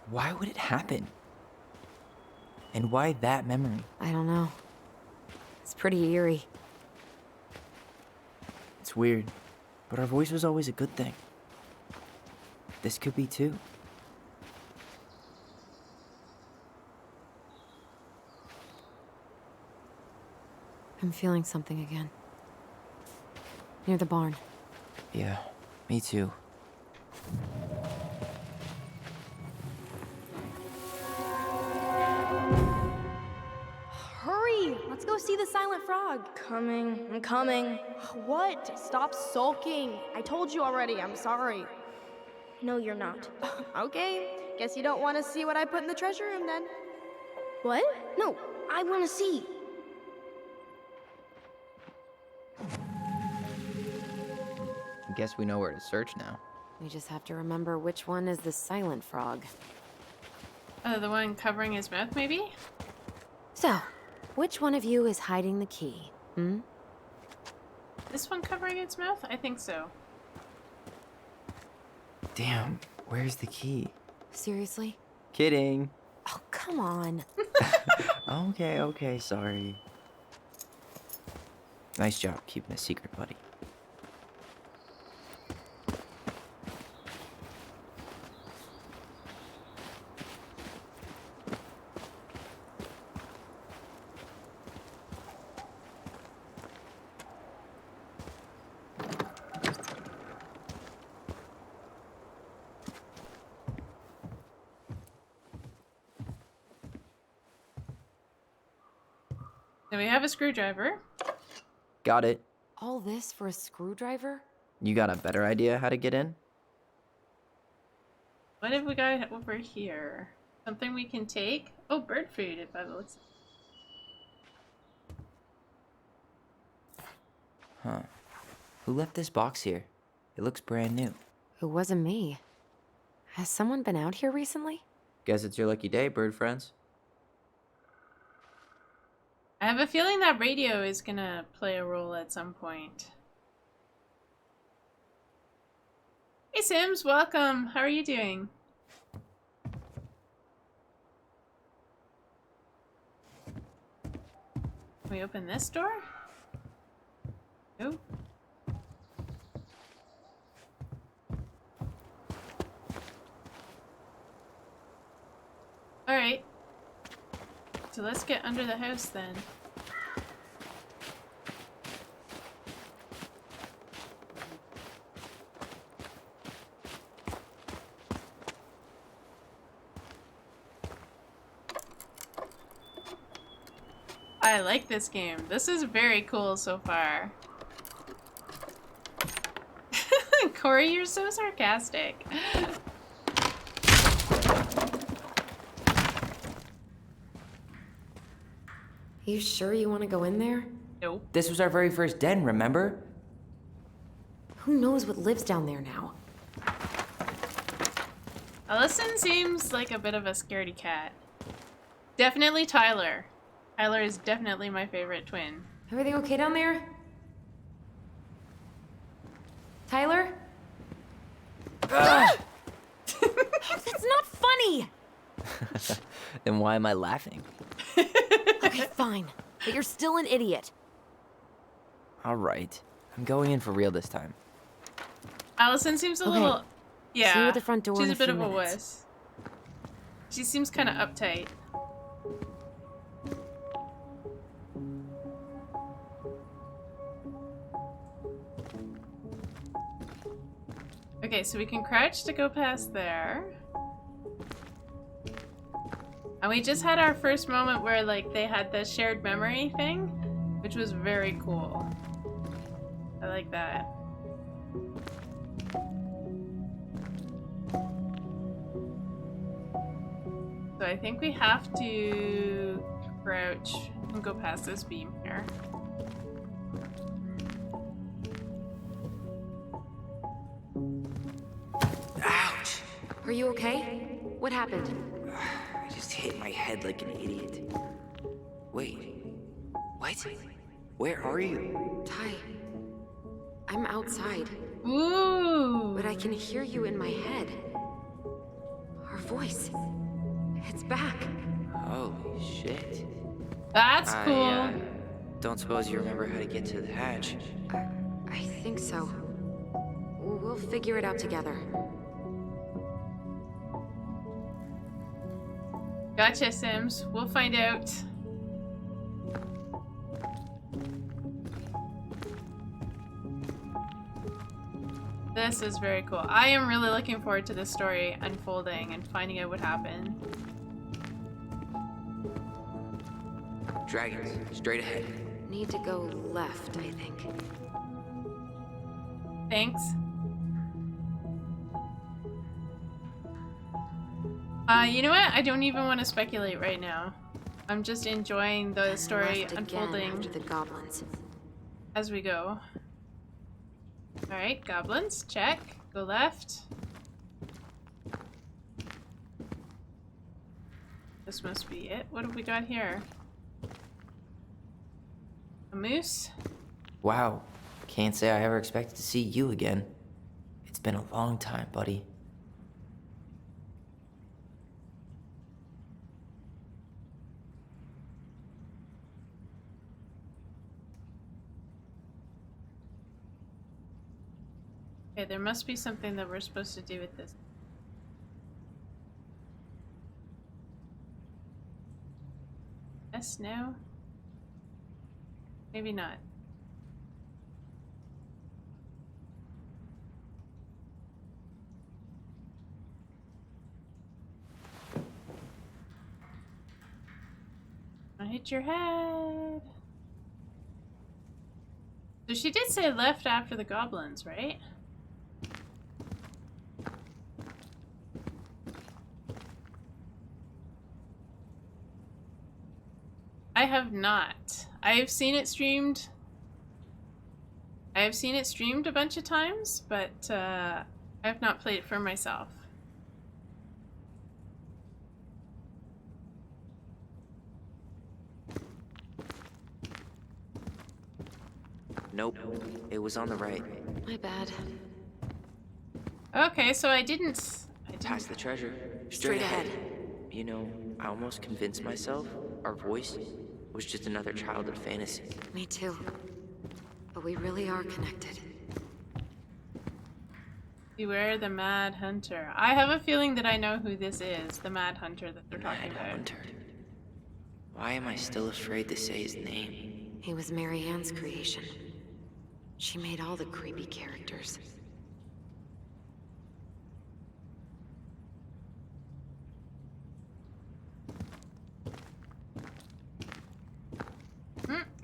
Why would it happen? And why that memory? I don't know. It's pretty eerie. It's weird, but our voice was always a good thing. This could be too. I'm feeling something again. Near the barn. Yeah, me too. see the silent frog. Coming. I'm coming. What? Stop sulking. I told you already. I'm sorry. No, you're not. Okay. Guess you don't want to see what I put in the treasure room then. What? No, I want to see. I guess we know where to search now. We just have to remember which one is the silent frog. The one covering his mouth, maybe? So, which one of you is hiding the key? Hmm? This one covering its mouth? I think so. Damn, where's the key? Seriously? Kidding. Oh, come on. Okay, sorry. Nice job keeping a secret, buddy. Then we have a screwdriver. Got it. All this for a screwdriver? You got a better idea how to get in? What have we got over here? Something we can take? Oh, bird food, by the looks. Huh. Who left this box here? It looks brand new. It wasn't me. Has someone been out here recently? Guess it's your lucky day, bird friends. I have a feeling that radio is gonna play a role at some point. Hey Sims, welcome. How are you doing? Can we open this door? No. Alright. So let's get under the house then. I like this game. This is very cool so far. Corey, you're so sarcastic. You sure you want to go in there? Nope. This was our very first den, remember? Who knows what lives down there now? Alyson seems like a bit of a scaredy cat. Definitely Tyler. Tyler is definitely my favorite twin. Everything okay down there? Tyler? That's not funny! Then why am I laughing? Okay, fine. But you're still an idiot. Alright. I'm going in for real this time. Alyson seems a Okay. little... Yeah. See you at the front door She's in a a bit few of a minutes. wuss. She seems kind of uptight. Okay, so we can crouch to go past there. And we just had our first moment where, like, they had the shared memory thing, which was very cool. I like that. So I think we have to crouch and go past this beam here. Ouch! Are you okay? What happened? I just hit my head like an idiot. Wait. What? Where are you? Ty, I'm outside, Ooh! but I can hear you in my head. Our voice. It's back. Holy shit. That's cool. Don't suppose you remember how to get to the hatch? I think so. We'll figure it out together. Gotcha, Sims. We'll find out. This is very cool. I am really looking forward to this story unfolding and finding out what happened. Dragons, straight ahead. Need to go left, I think. Thanks. You know what? I don't even want to speculate right now. I'm just enjoying the And story left again unfolding after the goblins. as we go. Alright, goblins, check. Go left. This must be it. What have we got here? A moose? Wow. Can't say I ever expected to see you again. It's been a long time, buddy. Okay, there must be something that we're supposed to do with this. Yes, no? Maybe not. I'll hit your head. So she did say left after the goblins, right? I have not. I have seen it streamed. I have seen it streamed a bunch of times, but I have not played it for myself. Nope. It was on the right. My bad. Okay, so I didn't. Past the treasure. Straight ahead. You know, I almost convinced myself our voice was just another childhood fantasy. Me too. But we really are connected. Beware the Mad Hunter. I have a feeling that I know who this is, the Mad Hunter that they're talking Mad about. Hunter. Why am I still afraid to say his name? He was Mary Ann's creation. She made all the creepy characters.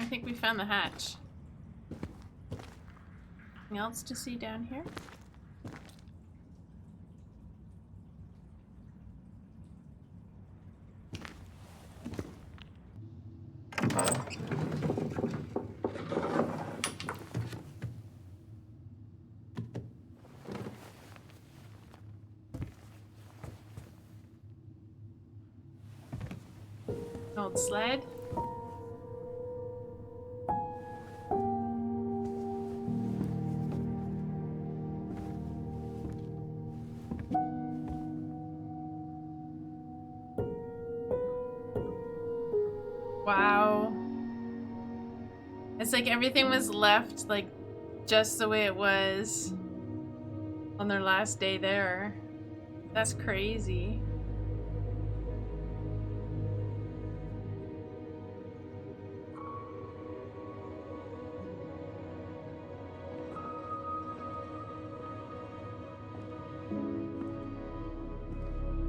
I think we found the hatch. Anything else to see down here? Old sled. Wow. It's like everything was left like just the way it was on their last day there. That's crazy.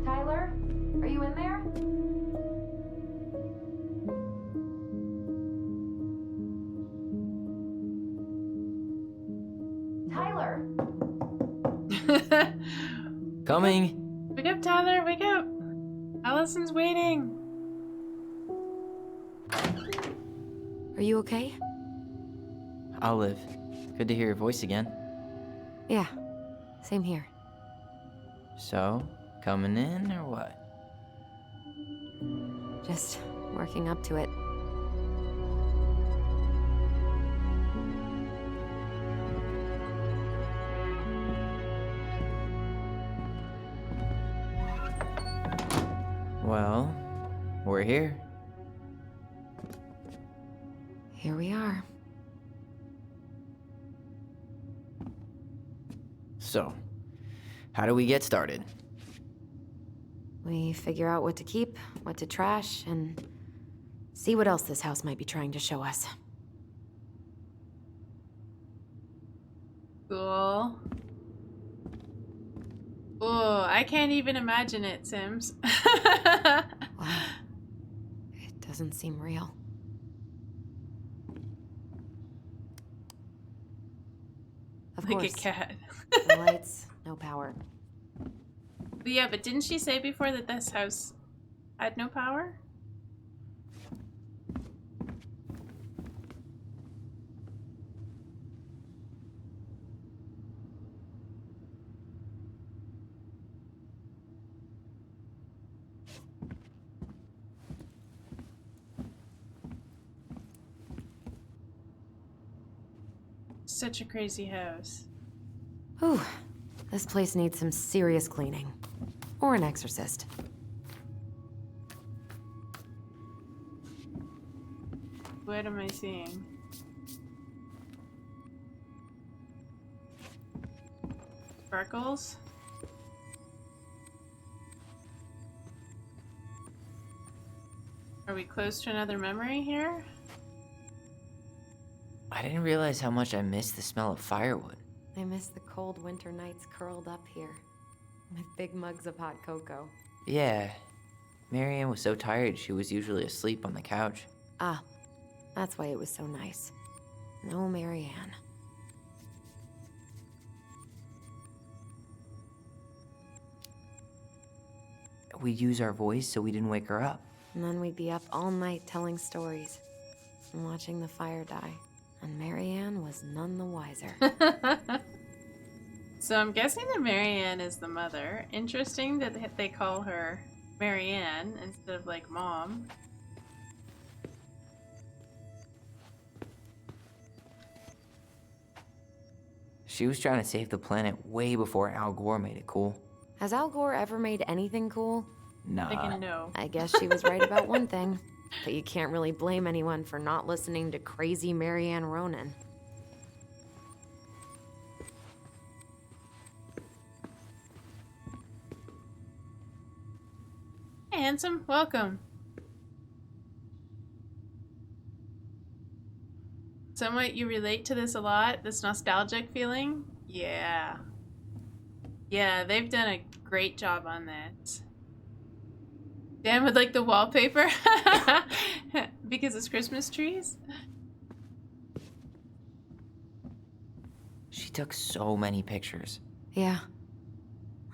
Tyler, are you in there? Tyler! Coming! Wake up, Tyler, wake up! Allison's waiting. Are you okay? I'll live. Good to hear your voice again. Yeah. Same here. So, coming in or what? Just working up to it. Well, we're here. Here we are. So, how do we get started? We figure out what to keep, what to trash, and see what else this house might be trying to show us. Cool. Oh, I can't even imagine it, Sims. Wow. It doesn't seem real. like a course. cat. No lights, no power. But yeah, but didn't she say before that this house had no power? Such a crazy house. Whew. This place needs some serious cleaning. Or an exorcist. What am I seeing? Sparkles? Are we close to another memory here? I didn't realize how much I missed the smell of firewood. I miss the cold winter nights curled up here. With big mugs of hot cocoa. Yeah, Marianne was so tired she was usually asleep on the couch. Ah, that's why it was so nice. No Marianne. We'd use our voice so we didn't wake her up. And then we'd be up all night telling stories. And watching the fire die. And Marianne was none the wiser. So I'm guessing that Marianne is the mother. Interesting that they call her Marianne instead of like mom. She was trying to save the planet way before Al Gore made it cool. Has Al Gore ever made anything cool? Nah. Thinking no. I guess she was right about one thing. But you can't really blame anyone for not listening to crazy Marianne Ronan. Hey, handsome, welcome. Somewhat you relate to this a lot, this nostalgic feeling? Yeah. Yeah, they've done a great job on that. Damn, with like the wallpaper? Because it's Christmas trees? She took so many pictures. Yeah.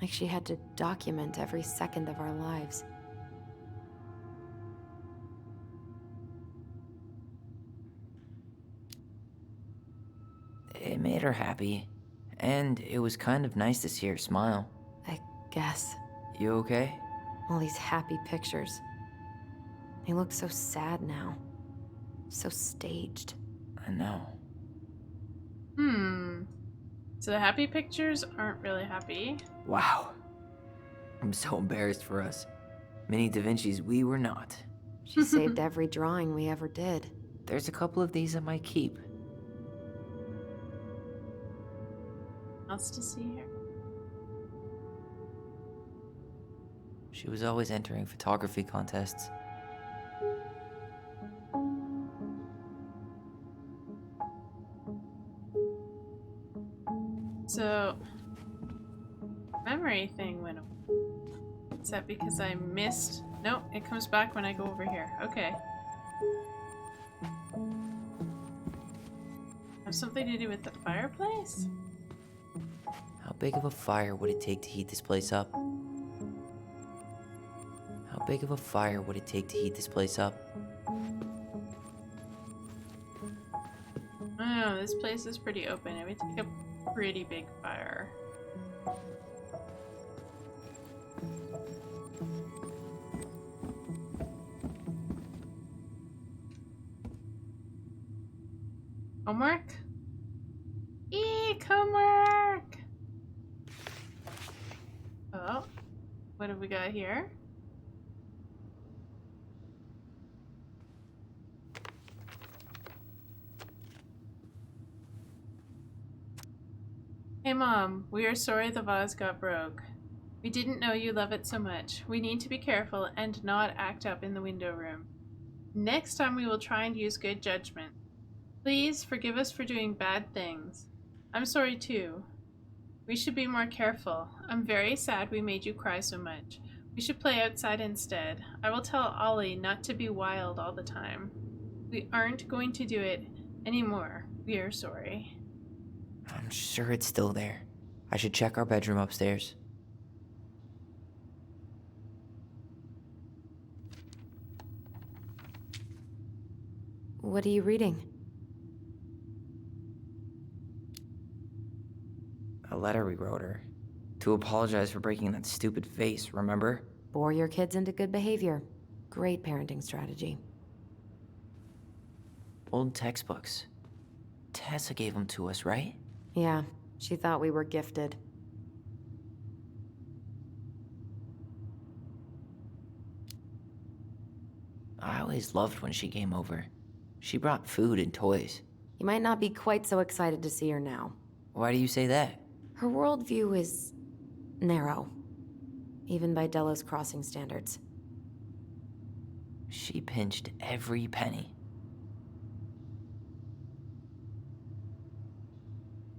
Like she had to document every second of our lives. It made her happy. And it was kind of nice to see her smile. I guess. You okay? All these happy pictures. They look so sad now. So staged. I know. So the happy pictures aren't really happy. Wow. I'm so embarrassed for us. Mini Da Vinci's we were not. She saved every drawing we ever did. There's a couple of these I might keep. Else to see here. She was always entering photography contests. So, memory thing went away. Is that because I missed? Nope, it comes back when I go over here. Okay. Have something to do with the fireplace? How big of a fire would it take to heat this place up? How big of a fire would it take to heat this place up? I don't know, this place is pretty open. It would take a pretty big fire. Homework? Eek, homework! Oh, what have we got here? Hey Mom, we are sorry the vase got broke. We didn't know you love it so much. We need to be careful and not act up in the window room. Next time we will try and use good judgment. Please forgive us for doing bad things. I'm sorry too. We should be more careful. I'm very sad we made you cry so much. We should play outside instead. I will tell Ollie not to be wild all the time. We aren't going to do it anymore. We are sorry. I'm sure it's still there. I should check our bedroom upstairs. What are you reading? A letter we wrote her. To apologize for breaking that stupid vase, remember? Bore your kids into good behavior. Great parenting strategy. Old textbooks. Tessa gave them to us, right? Yeah, she thought we were gifted. I always loved when she came over. She brought food and toys. You might not be quite so excited to see her now. Why do you say that? Her worldview is narrow, even by Delos Crossing standards. She pinched every penny.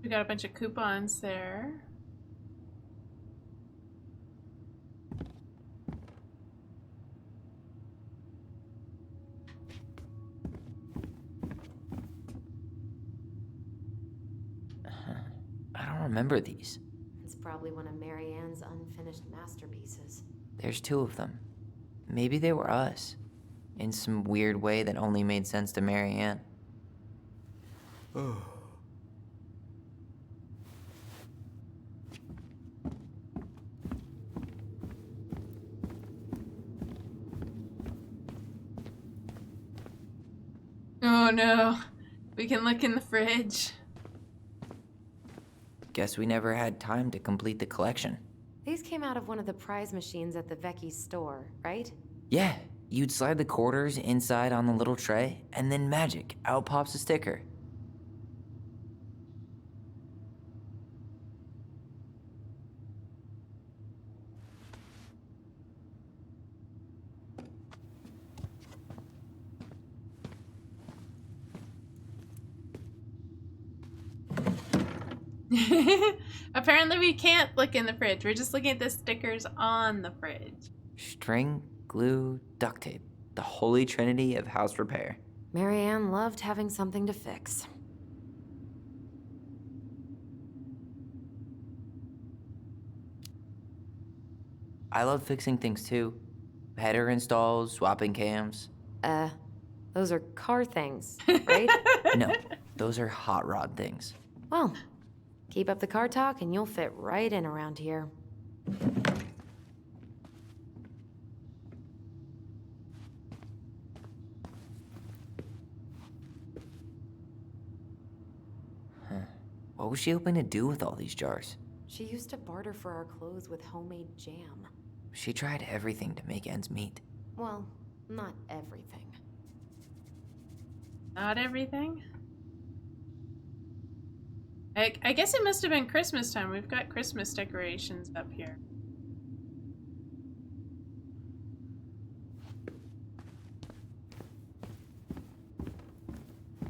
We got a bunch of coupons there. I don't remember these. It's probably one of Marianne's unfinished masterpieces. There's 2 of them. Maybe they were us. In some weird way that only made sense to Marianne. Oh no. We can look in the fridge. Guess we never had time to complete the collection. These came out of one of the prize machines at the Vecchi's store, right? Yeah, you'd slide the quarters inside on the little tray, and then magic, out pops a sticker. Apparently we can't look in the fridge. We're just looking at the stickers on the fridge. String, glue, duct tape. The holy trinity of house repair. Marianne loved having something to fix. I love fixing things too. Header installs, swapping cams. Those are car things, right? No, those are hot rod things. Well, keep up the car talk and you'll fit right in around here. What was she hoping to do with all these jars? She used to barter for our clothes with homemade jam. She tried everything to make ends meet. Well, not everything. Not everything? I guess it must have been Christmas time. We've got Christmas decorations up here.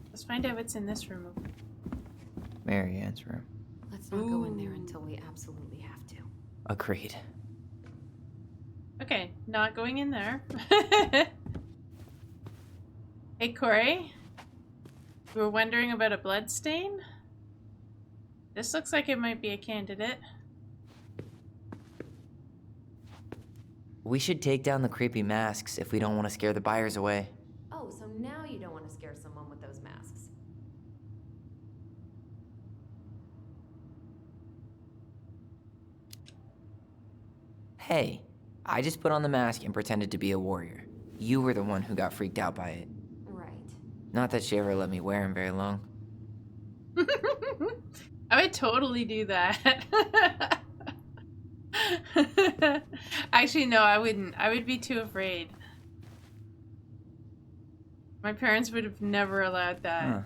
Let's find out what's in this room. Marianne's room. Let's not go in there until we absolutely have to. Agreed. Okay, not going in there. Hey, Corey. You were wondering about a blood stain? This looks like it might be a candidate. We should take down the creepy masks if we don't want to scare the buyers away. Oh, so now you don't want to scare someone with those masks. Hey, I just put on the mask and pretended to be a warrior. You were the one who got freaked out by it. Right. Not that she ever let me wear him very long. I would totally do that. Actually, no, I wouldn't. I would be too afraid. My parents would have never allowed that. Huh.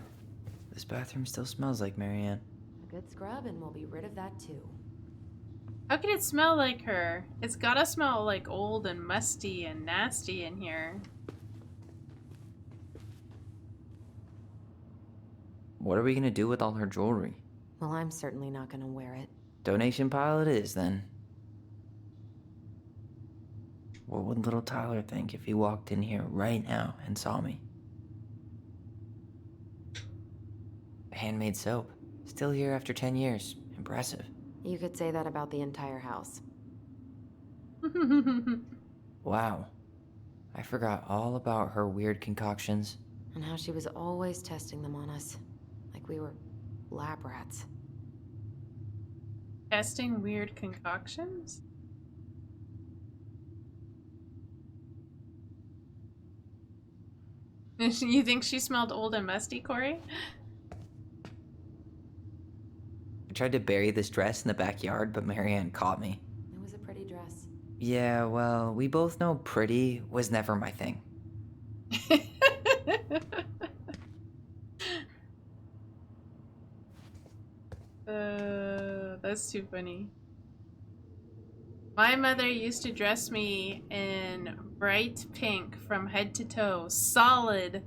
This bathroom still smells like Marianne. A good scrub and we'll be rid of that too. How can it smell like her? It's gotta smell like old and musty and nasty in here. What are we gonna do with all her jewelry? Well, I'm certainly not gonna wear it. Donation pile it is, then. What would little Tyler think if he walked in here right now and saw me? Handmade soap. Still here after 10 years. Impressive. You could say that about the entire house. Wow. I forgot all about her weird concoctions. And how she was always testing them on us. Like we were lab rats. Testing weird concoctions? You think she smelled old and musty, Corey? I tried to bury this dress in the backyard, but Marianne caught me. It was a pretty dress. Yeah, well, we both know pretty was never my thing. That's too funny. My mother used to dress me in bright pink from head to toe. Solid,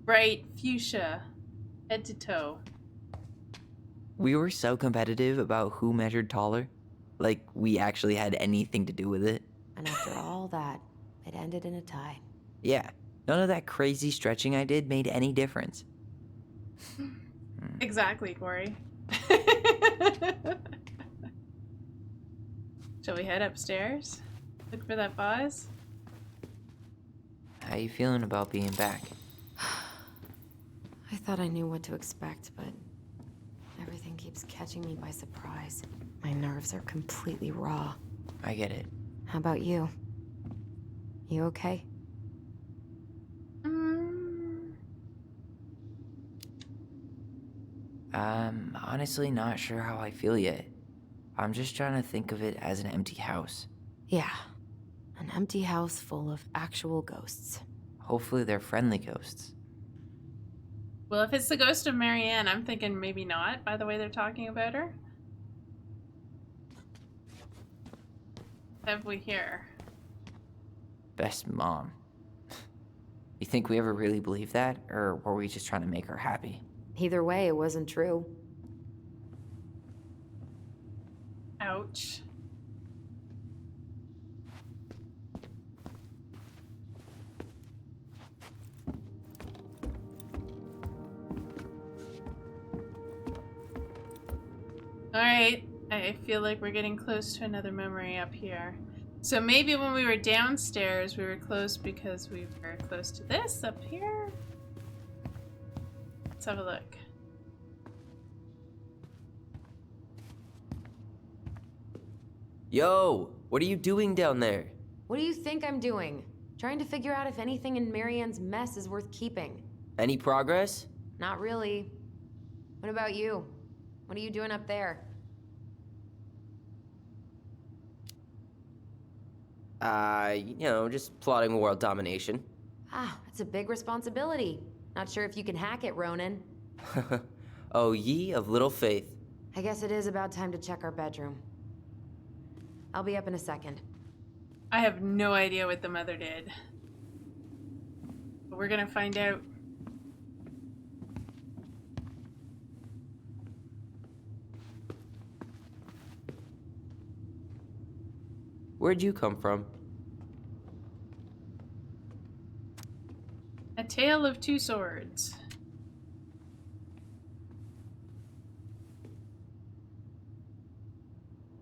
bright fuchsia, head to toe. We were so competitive about who measured taller. Like, we actually had anything to do with it. And after all that, it ended in a tie. Yeah, none of that crazy stretching I did made any difference. Exactly, Corey. Shall we head upstairs? Look for that vase? How you feeling about being back? I thought I knew what to expect, but everything keeps catching me by surprise. My nerves are completely raw. I get it. How about you? You okay? I'm honestly not sure how I feel yet. I'm just trying to think of it as an empty house. Yeah. An empty house full of actual ghosts. Hopefully they're friendly ghosts. Well, if it's the ghost of Marianne, I'm thinking maybe not, by the way they're talking about her. What have we here? Best mom. You think we ever really believed that? Or were we just trying to make her happy? Either way, it wasn't true. Ouch. Alright, I feel like we're getting close to another memory up here. So maybe when we were downstairs, we were close because we were close to this up here. Let's have a look. Yo, what are you doing down there? What do you think I'm doing? Trying to figure out if anything in Marianne's mess is worth keeping. Any progress? Not really. What about you? What are you doing up there? Just plotting world domination. Ah, it's a big responsibility. Not sure if you can hack it, Ronan. Oh, ye of little faith. I guess it is about time to check our bedroom. I'll be up in a second. I have no idea what the mother did. But we're gonna find out. Where'd you come from? A Tale of Two Swords.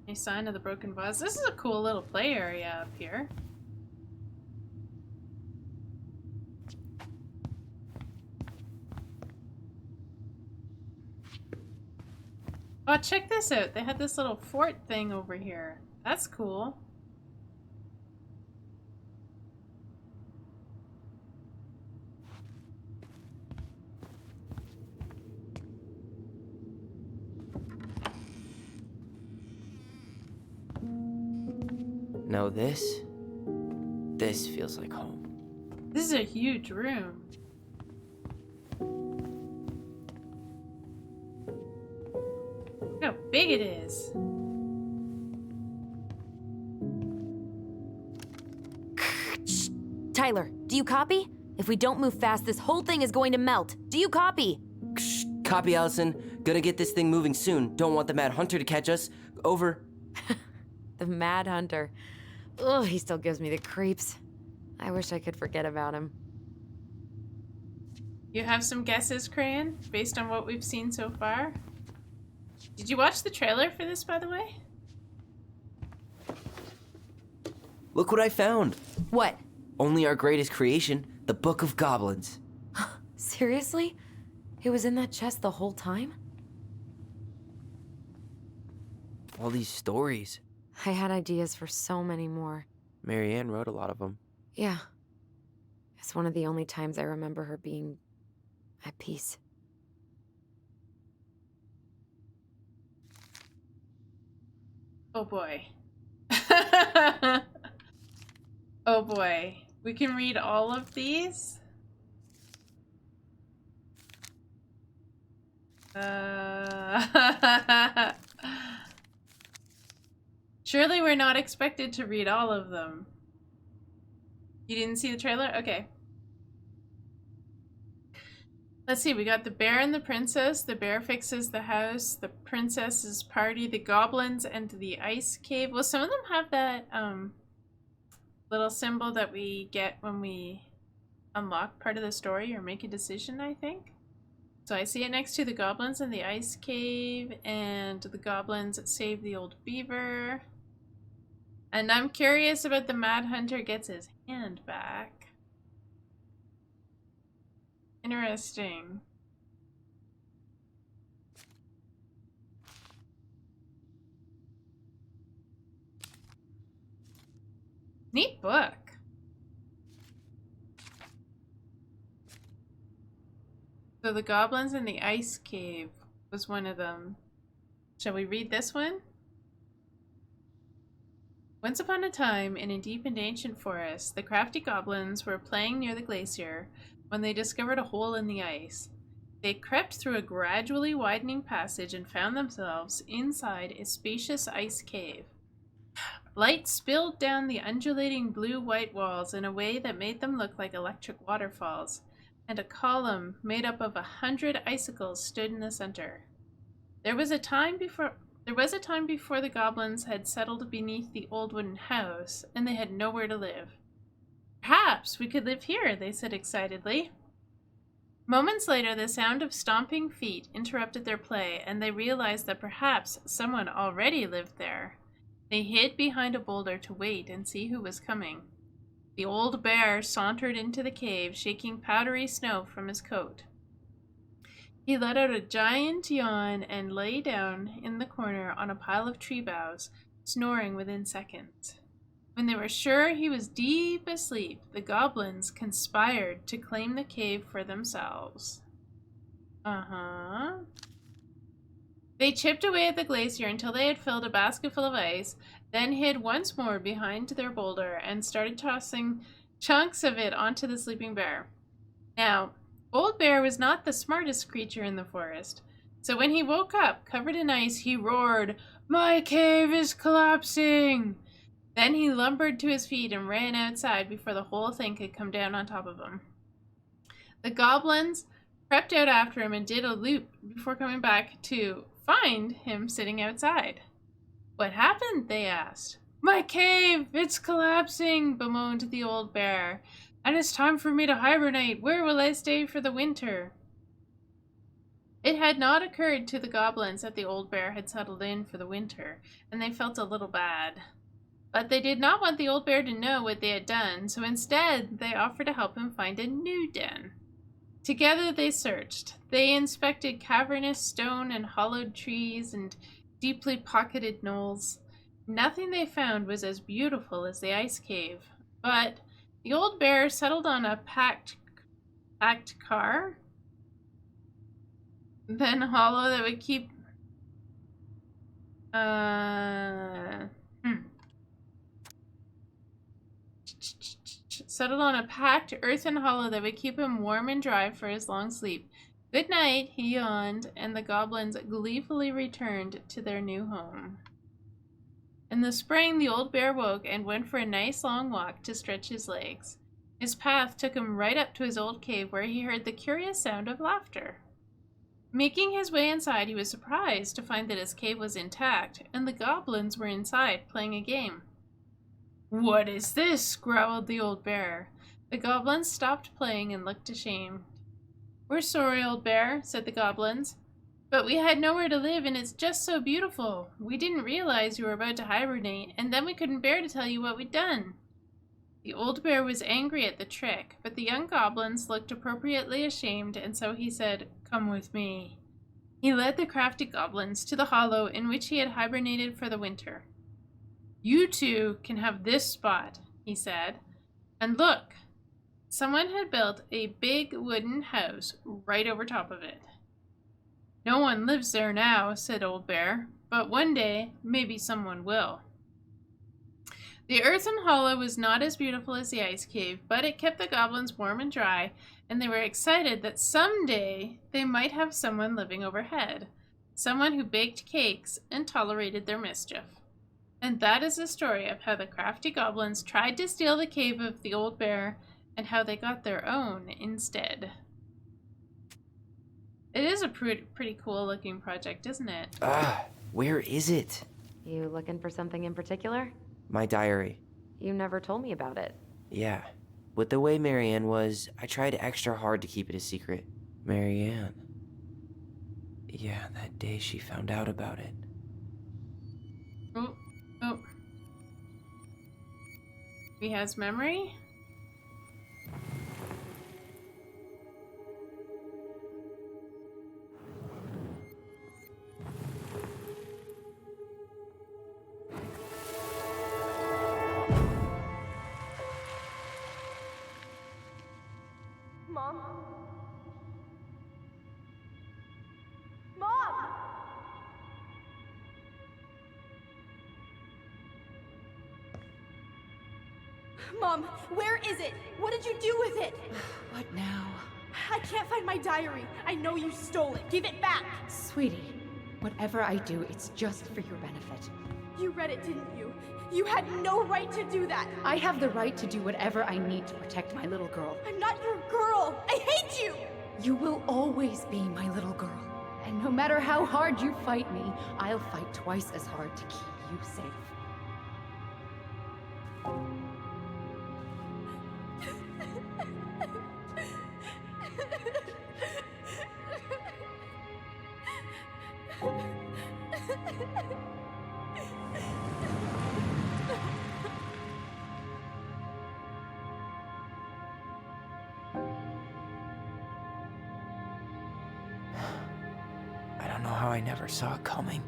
Any sign of the broken vase? This is a cool little play area up here. Oh, check this out. They had this little fort thing over here. That's cool. No, this feels like home. This is a huge room. Look how big it is. Tyler, do you copy? If we don't move fast, this whole thing is going to melt. Do you copy? Copy, Alyson. Gonna get this thing moving soon. Don't want the Mad Hunter to catch us. Over. The Mad Hunter. Ugh, he still gives me the creeps. I wish I could forget about him. You have some guesses, Crayon, based on what we've seen so far? Did you watch the trailer for this, by the way? Look what I found. What? Only our greatest creation, the Book of Goblins. Seriously? It was in that chest the whole time? All these stories. I had ideas for so many more. Marianne wrote a lot of them. Yeah. It's one of the only times I remember her being at peace. Oh boy. Oh boy. We can read all of these? Surely we're not expected to read all of them. You didn't see the trailer? Okay. Let's see, we got the bear and the princess. The bear fixes the house. The princess's party. The goblins and the ice cave. Well, some of them have that little symbol that we get when we unlock part of the story or make a decision, I think. So I see it next to the goblins and the ice cave, and the goblins save the old beaver. And I'm curious about the Mad Hunter gets his hand back. Interesting. Neat book. So the goblins in the ice cave was one of them. Shall we read this one? Once upon a time, in a deep and ancient forest, the crafty goblins were playing near the glacier when they discovered a hole in the ice. They crept through a gradually widening passage and found themselves inside a spacious ice cave. Light spilled down the undulating blue-white walls in a way that made them look like electric waterfalls, and a column made up of 100 icicles stood in the center. There was a time before the goblins had settled beneath the old wooden house, and they had nowhere to live. Perhaps we could live here, they said excitedly. Moments later, the sound of stomping feet interrupted their play, and they realized that perhaps someone already lived there. They hid behind a boulder to wait and see who was coming. The old bear sauntered into the cave, shaking powdery snow from his coat. He let out a giant yawn and lay down in the corner on a pile of tree boughs, snoring within seconds. When they were sure he was deep asleep, the goblins conspired to claim the cave for themselves. They chipped away at the glacier until they had filled a basket full of ice, then hid once more behind their boulder and started tossing chunks of it onto the sleeping bear. Now, Old Bear was not the smartest creature in the forest, so when he woke up, covered in ice, he roared, "My cave is collapsing!" Then he lumbered to his feet and ran outside before the whole thing could come down on top of him. The goblins crept out after him and did a loop before coming back to find him sitting outside. "What happened?" they asked. "My cave! It's collapsing!" bemoaned the old bear. "And it's time for me to hibernate. Where will I stay for the winter?" It had not occurred to the goblins that the old bear had settled in for the winter, and they felt a little bad. But they did not want the old bear to know what they had done, so instead they offered to help him find a new den. Together they searched. They inspected cavernous stone and hollowed trees and deeply pocketed knolls. Nothing they found was as beautiful as the ice cave, but the old bear settled on a packed car, then hollow that would keep settled on a packed earthen hollow that would keep him warm and dry for his long sleep. "Good night," he yawned, and the goblins gleefully returned to their new home. In the spring, the old bear woke and went for a nice long walk to stretch his legs. His path took him right up to his old cave, where he heard the curious sound of laughter. Making his way inside, he was surprised to find that his cave was intact, and the goblins were inside playing a game. "What is this?" growled the old bear. The goblins stopped playing and looked ashamed. "We're sorry, old bear," said the goblins. But we had nowhere to live, and it's just so beautiful. We didn't realize you were about to hibernate, and then we couldn't bear to tell you what we'd done. The old bear was angry at the trick, but the young goblins looked appropriately ashamed, and so he said, "Come with me." He led the crafty goblins to the hollow in which he had hibernated for the winter. "You two can have this spot," he said. And look, someone had built a big wooden house right over top of it. "No one lives there now," said Old Bear, "but one day, maybe someone will." The earthen hollow was not as beautiful as the ice cave, but it kept the goblins warm and dry, and they were excited that someday they might have someone living overhead, someone who baked cakes and tolerated their mischief. And that is the story of how the crafty goblins tried to steal the cave of the old bear and how they got their own instead. It is a pretty cool looking project, isn't it? Where is it? You looking for something in particular? My diary. You never told me about it. Yeah. With the way Marianne was, I tried extra hard to keep it a secret. Marianne. Yeah, that day she found out about it. Oh. He has memory? Mom? Mom! Mom, where is it? What did you do with it? What now? I can't find my diary. I know you stole it. Give it back. Sweetie, whatever I do, it's just for your benefit. You read it, didn't you? You had no right to do that. I have the right to do whatever I need to protect my little girl. I'm not your girl. I hate you. You will always be my little girl. And no matter how hard you fight me, I'll fight twice as hard to keep you safe. I don't know how I never saw it coming.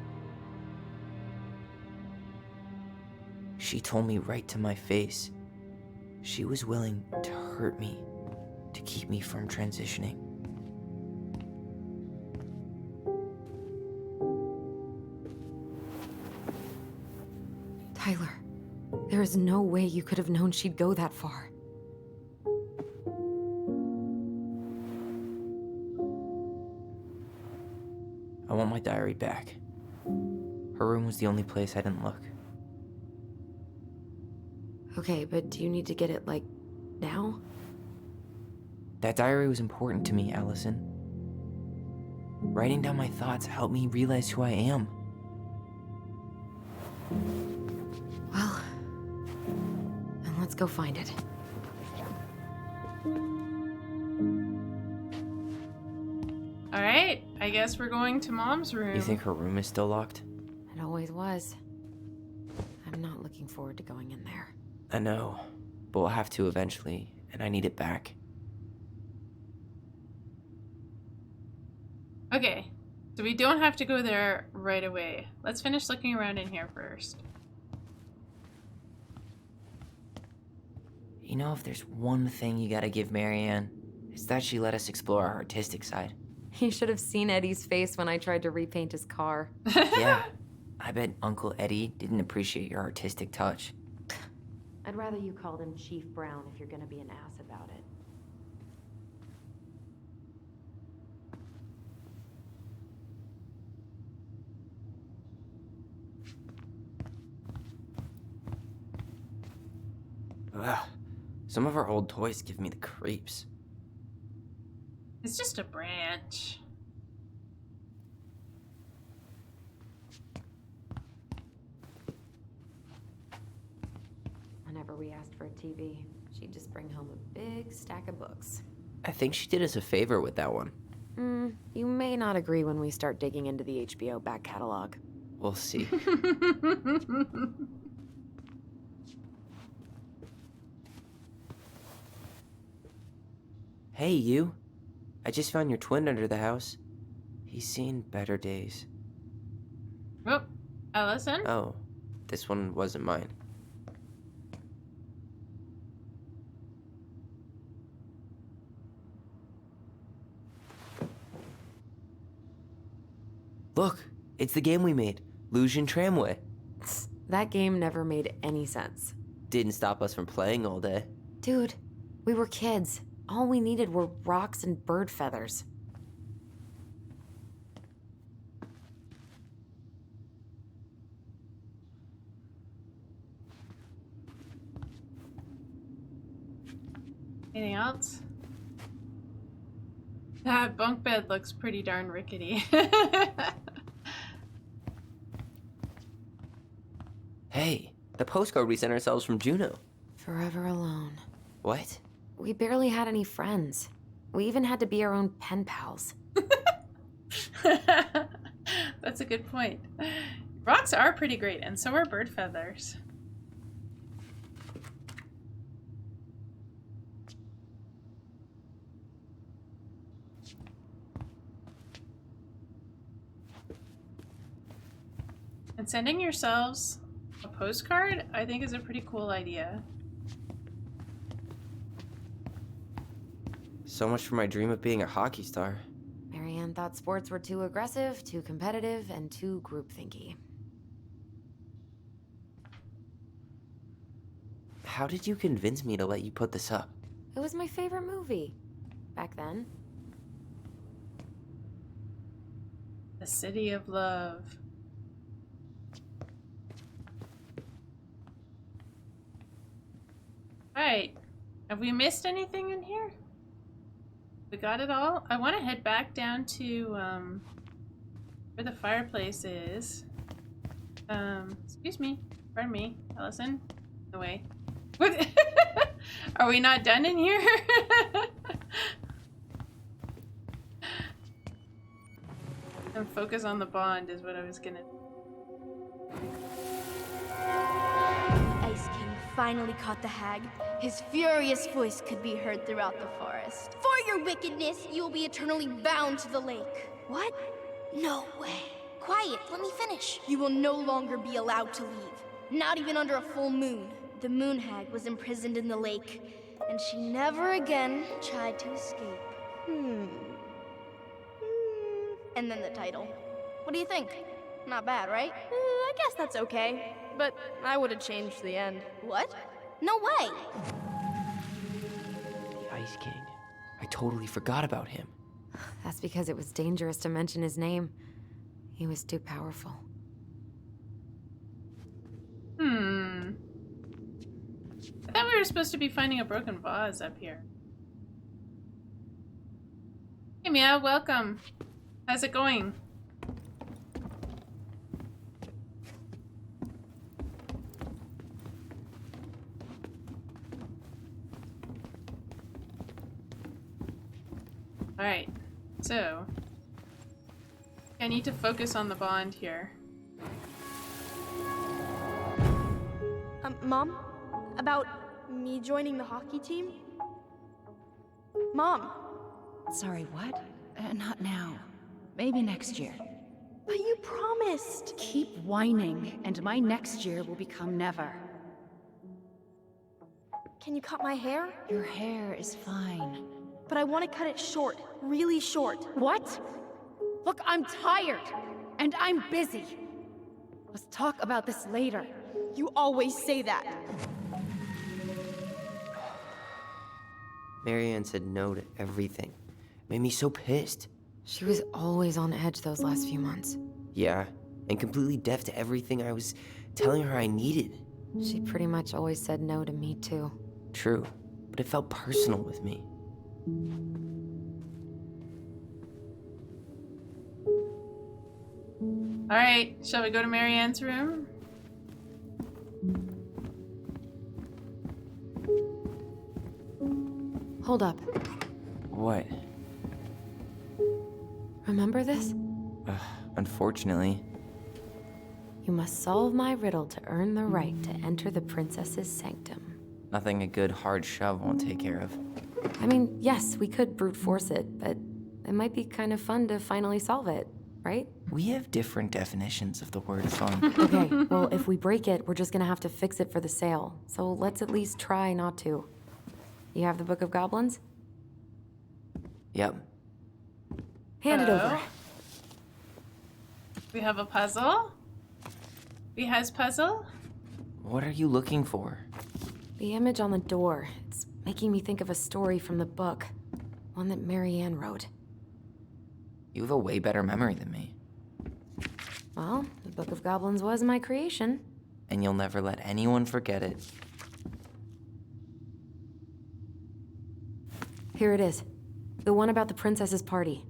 She told me right to my face. She was willing to hurt me, to keep me from transitioning. Tyler, there is no way you could have known she'd go that far. I want my diary back. Her room was the only place I didn't look. Okay, but do you need to get it, like, now? That diary was important to me, Alyson. Writing down my thoughts helped me realize who I am. Well, then let's go find it. Alright, I guess we're going to Mom's room. You think her room is still locked? It always was. I'm not looking forward to going in there. I know, but we'll have to eventually, and I need it back. Okay, so we don't have to go there right away. Let's finish looking around in here first. You know, if there's one thing you gotta give Marianne, it's that she let us explore our artistic side. You should have seen Eddie's face when I tried to repaint his car. Yeah, I bet Uncle Eddie didn't appreciate your artistic touch. I'd rather you called him Chief Brown if you're gonna be an ass about it. Ugh, some of our old toys give me the creeps. It's just a branch. Whenever we asked for a TV, she'd just bring home a big stack of books. I think she did us a favor with that one. You may not agree when we start digging into the HBO back catalog. We'll see. Hey, you. I just found your twin under the house. He's seen better days. Oh, Alyson? Oh, this one wasn't mine. Look, it's the game we made, Lusion Tramway. That game never made any sense. Didn't stop us from playing all day. Dude, we were kids. All we needed were rocks and bird feathers. Anything else? That bunk bed looks pretty darn rickety. Hey, the postcard we sent ourselves from Juneau. Forever alone. What? We barely had any friends. We even had to be our own pen pals. That's a good point. Rocks are pretty great, and so are bird feathers. And sending yourselves a postcard, I think, is a pretty cool idea. So much for my dream of being a hockey star. Marianne thought sports were too aggressive, too competitive, and too groupthinky. How did you convince me to let you put this up? It was my favorite movie. Back then. The City of Love. Alright. Have we missed anything in here? We got it all? I want to head back down to, where the fireplace is. Excuse me. Pardon me. Alyson. No way. What? Are we not done in here? And focus on the bond is what I was gonna... Ice King finally caught the hag. His furious voice could be heard throughout the forest. For your wickedness, you will be eternally bound to the lake. What? No way. Quiet, let me finish. You will no longer be allowed to leave. Not even under a full moon. The moon hag was imprisoned in the lake, and she never again tried to escape. And then the title. What do you think? Not bad, right? I guess that's okay. But I would have changed the end. What? No way! The Ice King. I totally forgot about him. That's because it was dangerous to mention his name. He was too powerful. I thought we were supposed to be finding a broken vase up here. Hey Mia, welcome. How's it going? Alright, so I need to focus on the bond here. Mom? About me joining the hockey team? Mom! Sorry, what? Not now. Maybe next year. But you promised! Keep whining, and my next year will become never. Can you cut my hair? Your hair is fine. But I want to cut it short. Really short. What? Look, I'm tired, and I'm busy. Let's talk about this later. You always say that. Marianne said no to everything. Made me so pissed. She was always on edge those last few months. Yeah, and completely deaf to everything I was telling her I needed. She pretty much always said no to me too. True, but it felt personal with me. Alright, shall we go to Marianne's room? Hold up. What? Remember this? Unfortunately. You must solve my riddle to earn the right to enter the princess's sanctum. Nothing a good hard shove won't take care of. I mean, yes, we could brute force it, but it might be kind of fun to finally solve it, right? We have different definitions of the word fun. Okay, well, if we break it, we're just gonna have to fix it for the sale. So let's at least try not to. You have the Book of Goblins? Yep. Hand it over. We have a puzzle. We has puzzle. What are you looking for? The image on the door. It's making me think of a story from the book. One that Marianne wrote. You have a way better memory than me. Well, the Book of Goblins was my creation. And you'll never let anyone forget it. Here it is. The one about the princess's party.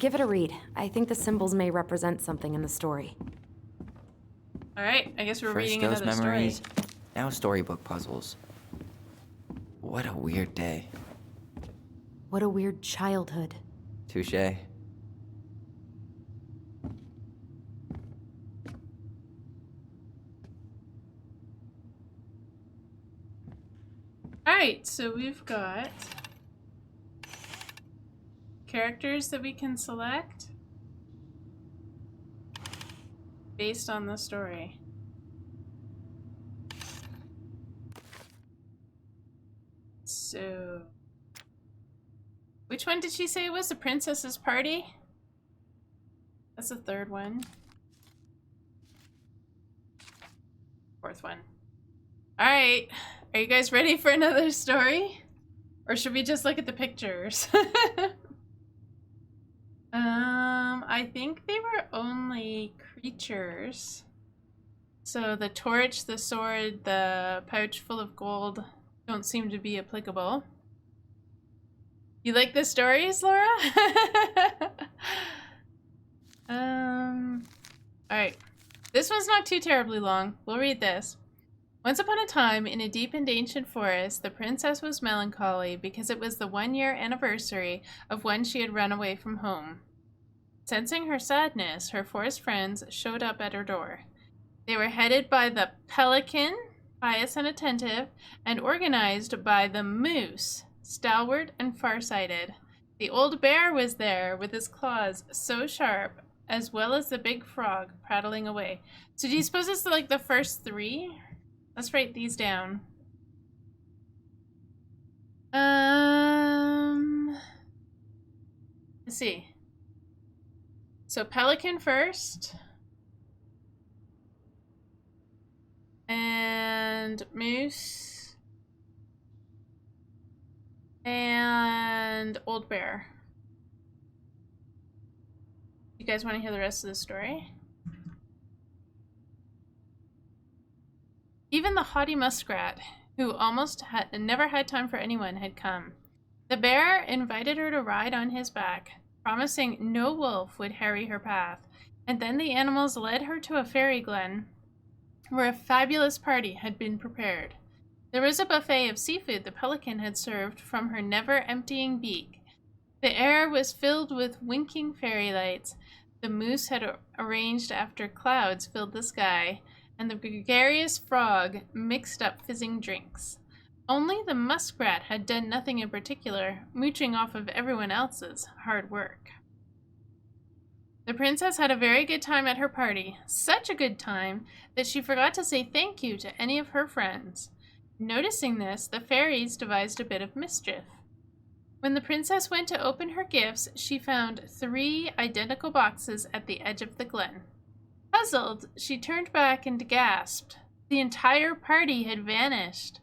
Give it a read. I think the symbols may represent something in the story. All right, I guess we're First reading ghost another memories, story. now storybook puzzles. What a weird day. What a weird childhood. Touché. All right, so we've got characters that we can select based on the story. So, which one did she say was the princess's party? That's the third one. Fourth one. All right, are you guys ready for another story? Or should we just look at the pictures? I think they were only creatures. So the torch, the sword, the pouch full of gold don't seem to be applicable. You like the stories, Laura? Alright. This one's not too terribly long. We'll read this. Once upon a time, in a deep and ancient forest, the princess was melancholy because it was the 1-year anniversary of when she had run away from home. Sensing her sadness, her forest friends showed up at her door. They were headed by the pelican, pious and attentive, and organized by the moose, stalwart and farsighted. The old bear was there with his claws so sharp, as well as the big frog prattling away. So do you suppose it's like the first 3? Let's write these down. Let's see. So pelican first. And moose. And old bear. You guys want to hear the rest of the story? Even the haughty muskrat, who almost never had time for anyone, had come. The bear invited her to ride on his back, promising no wolf would harry her path, and then the animals led her to a fairy glen, where a fabulous party had been prepared. There was a buffet of seafood the pelican had served from her never-emptying beak. The air was filled with winking fairy lights. The moose had arranged after clouds filled the sky, and the gregarious frog mixed up fizzing drinks. Only the muskrat had done nothing in particular, mooching off of everyone else's hard work. The princess had a very good time at her party, such a good time that she forgot to say thank you to any of her friends. Noticing this, the fairies devised a bit of mischief. When the princess went to open her gifts, she found 3 identical boxes at the edge of the glen. Puzzled, she turned back and gasped. The entire party had vanished.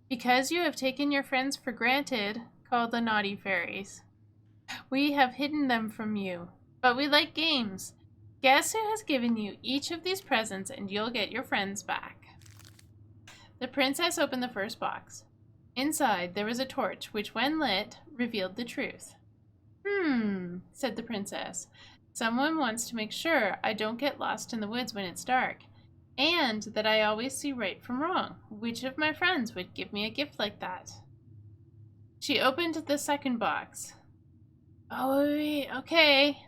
Because you have taken your friends for granted, called the naughty fairies. We have hidden them from you, but we like games. Guess who has given you each of these presents and you'll get your friends back. The princess opened the first box. Inside there was a torch which, when lit, revealed the truth. Said the princess. Someone wants to make sure I don't get lost in the woods when it's dark, and that I always see right from wrong. Which of my friends would give me a gift like that? She opened the second box. Oh, wait, okay.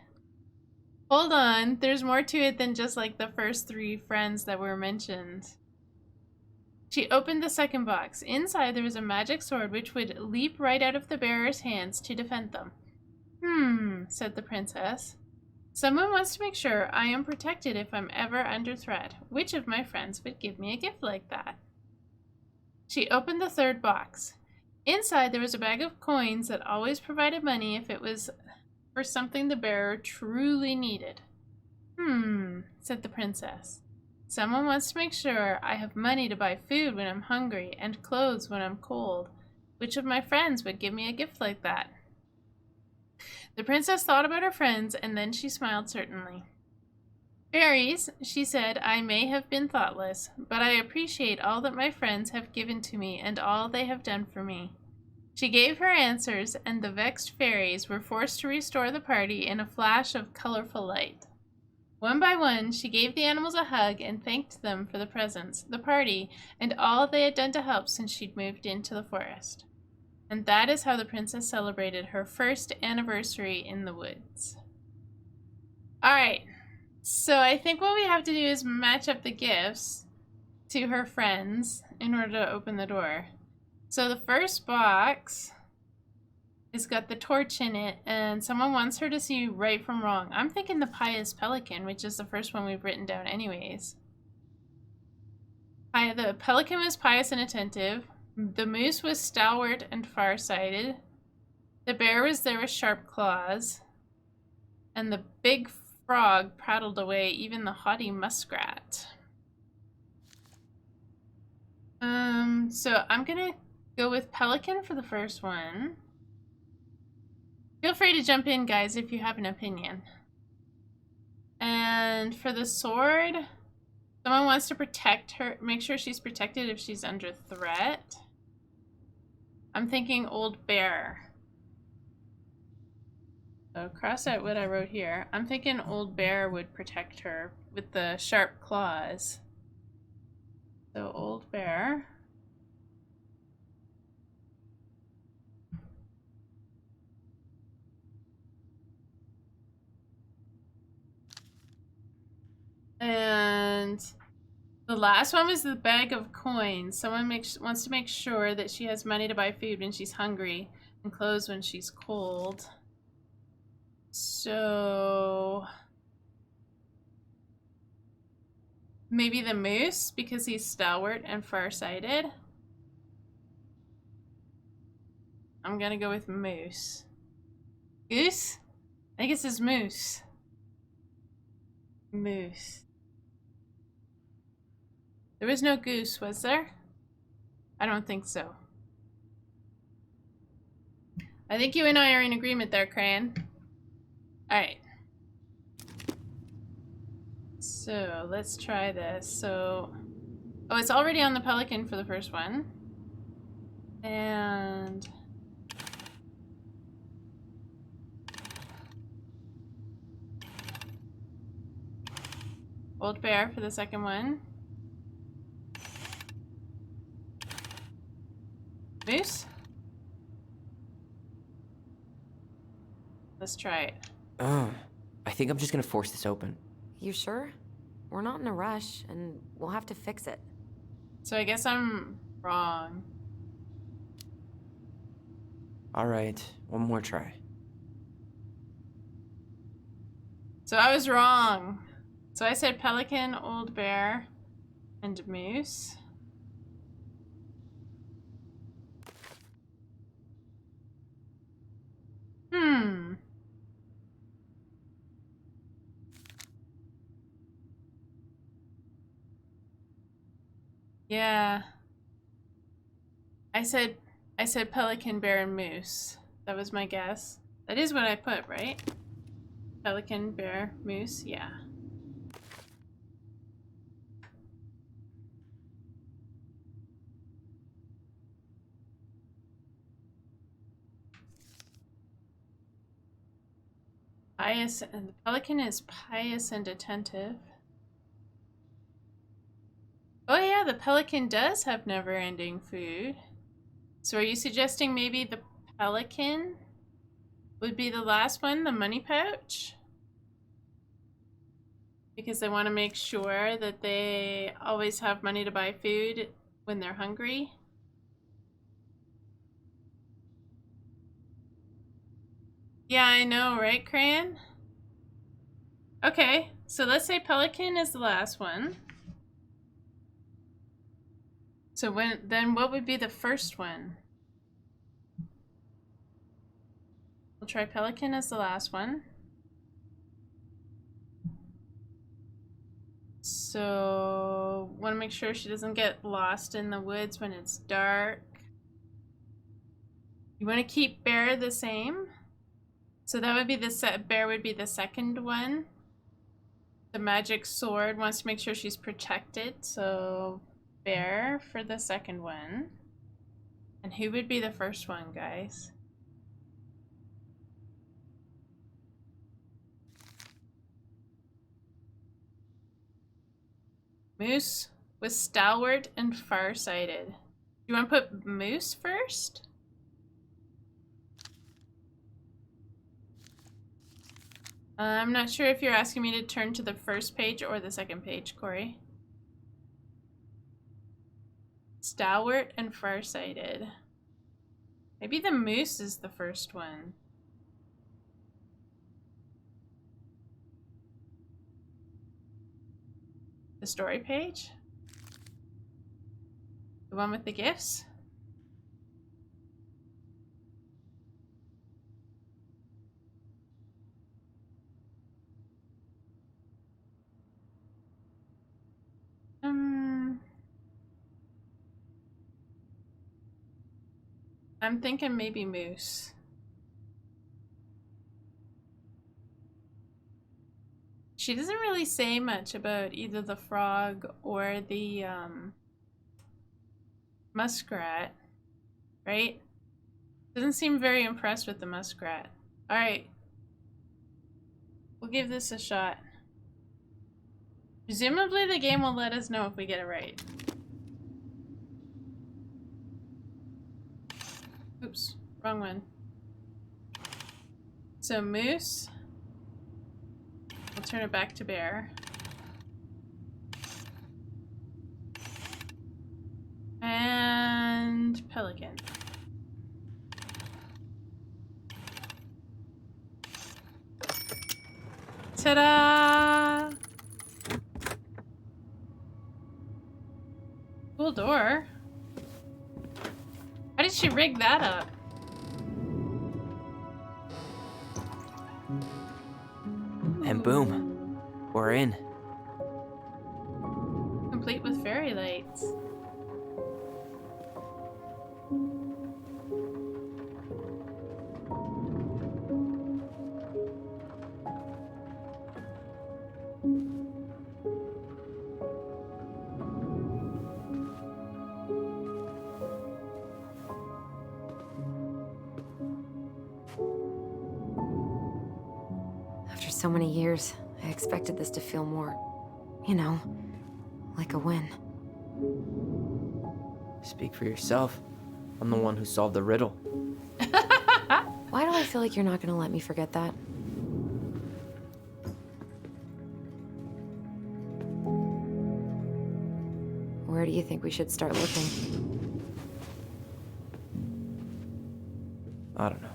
Hold on. There's more to it than just like the first 3 friends that were mentioned. She opened the second box. Inside there was a magic sword which would leap right out of the bearer's hands to defend them. Said the princess. Someone wants to make sure I am protected if I'm ever under threat. Which of my friends would give me a gift like that? She opened the third box. Inside there was a bag of coins that always provided money if it was for something the bearer truly needed. Said the princess. Someone wants to make sure I have money to buy food when I'm hungry and clothes when I'm cold. Which of my friends would give me a gift like that? The princess thought about her friends and then she smiled certainly. Fairies, she said, I may have been thoughtless, but I appreciate all that my friends have given to me and all they have done for me. She gave her answers, and the vexed fairies were forced to restore the party in a flash of colorful light. One by one, she gave the animals a hug and thanked them for the presents, the party, and all they had done to help since she'd moved into the forest. And that is how the princess celebrated her first anniversary in the woods. Alright, so I think what we have to do is match up the gifts to her friends in order to open the door. So the first box has got the torch in it, and someone wants her to see right from wrong. I'm thinking the pious pelican, which is the first one we've written down anyways. The pelican was pious and attentive. The moose was stalwart and far-sighted. The bear was there with sharp claws. And the big frog prattled away even the haughty muskrat. So I'm gonna go with pelican for the first one. Feel free to jump in, guys, if you have an opinion. And for the sword, someone wants to protect her, make sure she's protected if she's under threat. I'm thinking old bear. So cross out what I wrote here. I'm thinking old bear would protect her with the sharp claws. So old bear. And the last one was the bag of coins. Someone wants to make sure that she has money to buy food when she's hungry and clothes when she's cold. So maybe the moose because he's stalwart and far-sighted. I'm gonna go with moose. Goose? I think it says moose. Moose. There was no goose, was there? I don't think so. I think you and I are in agreement there, Crayon. Alright. So, let's try this. So, oh, it's already on the pelican for the first one. And old bear for the second one. Moose? Let's try it. I think I'm just gonna force this open. You sure? We're not in a rush, and we'll have to fix it. So I guess I'm wrong. Alright, one more try. So I was wrong. So I said pelican, old bear, and moose. Yeah. I said pelican, bear, and moose. That was my guess. That is what I put, right? Pelican, bear, moose, yeah. Pious, and the pelican is pious and attentive. Oh yeah, the pelican does have never-ending food. So are you suggesting maybe the Pelican would be the last one, the money pouch. Because they want to make sure that they always have money to buy food when they're hungry. Yeah, I know, right, Crayon? Okay, so let's say Pelican is the last one. So then what would be the first one? We'll try Pelican as the last one. So, want to make sure she doesn't get lost in the woods when it's dark. You want to keep Bear the same. So that would be Bear would be the second one. The magic sword wants to make sure she's protected. So Bear for the second one. And who would be the first one, guys? Moose was stalwart and farsighted. You want to put Moose first? I'm not sure if you're asking me to turn to the first page or the second page, Corey. Stalwart and farsighted. Maybe the Moose is the first one. The story page? The one with the gifts? I'm thinking maybe Moose. She doesn't really say much about either the frog or the muskrat, right? Doesn't seem very impressed with the muskrat. Alright. We'll give this a shot. Presumably the game will let us know if we get it right. Oops, wrong one. So Moose. We'll turn it back to Bear. And Pelican. Ta-da! Cool door. How did she rig that up? And boom, we're in. Complete with fairy lights. After so many years, I expected this to feel more, you know, like a win. Speak for yourself. I'm the one who solved the riddle. Why do I feel like you're not gonna let me forget that? Where do you think we should start looking? I don't know.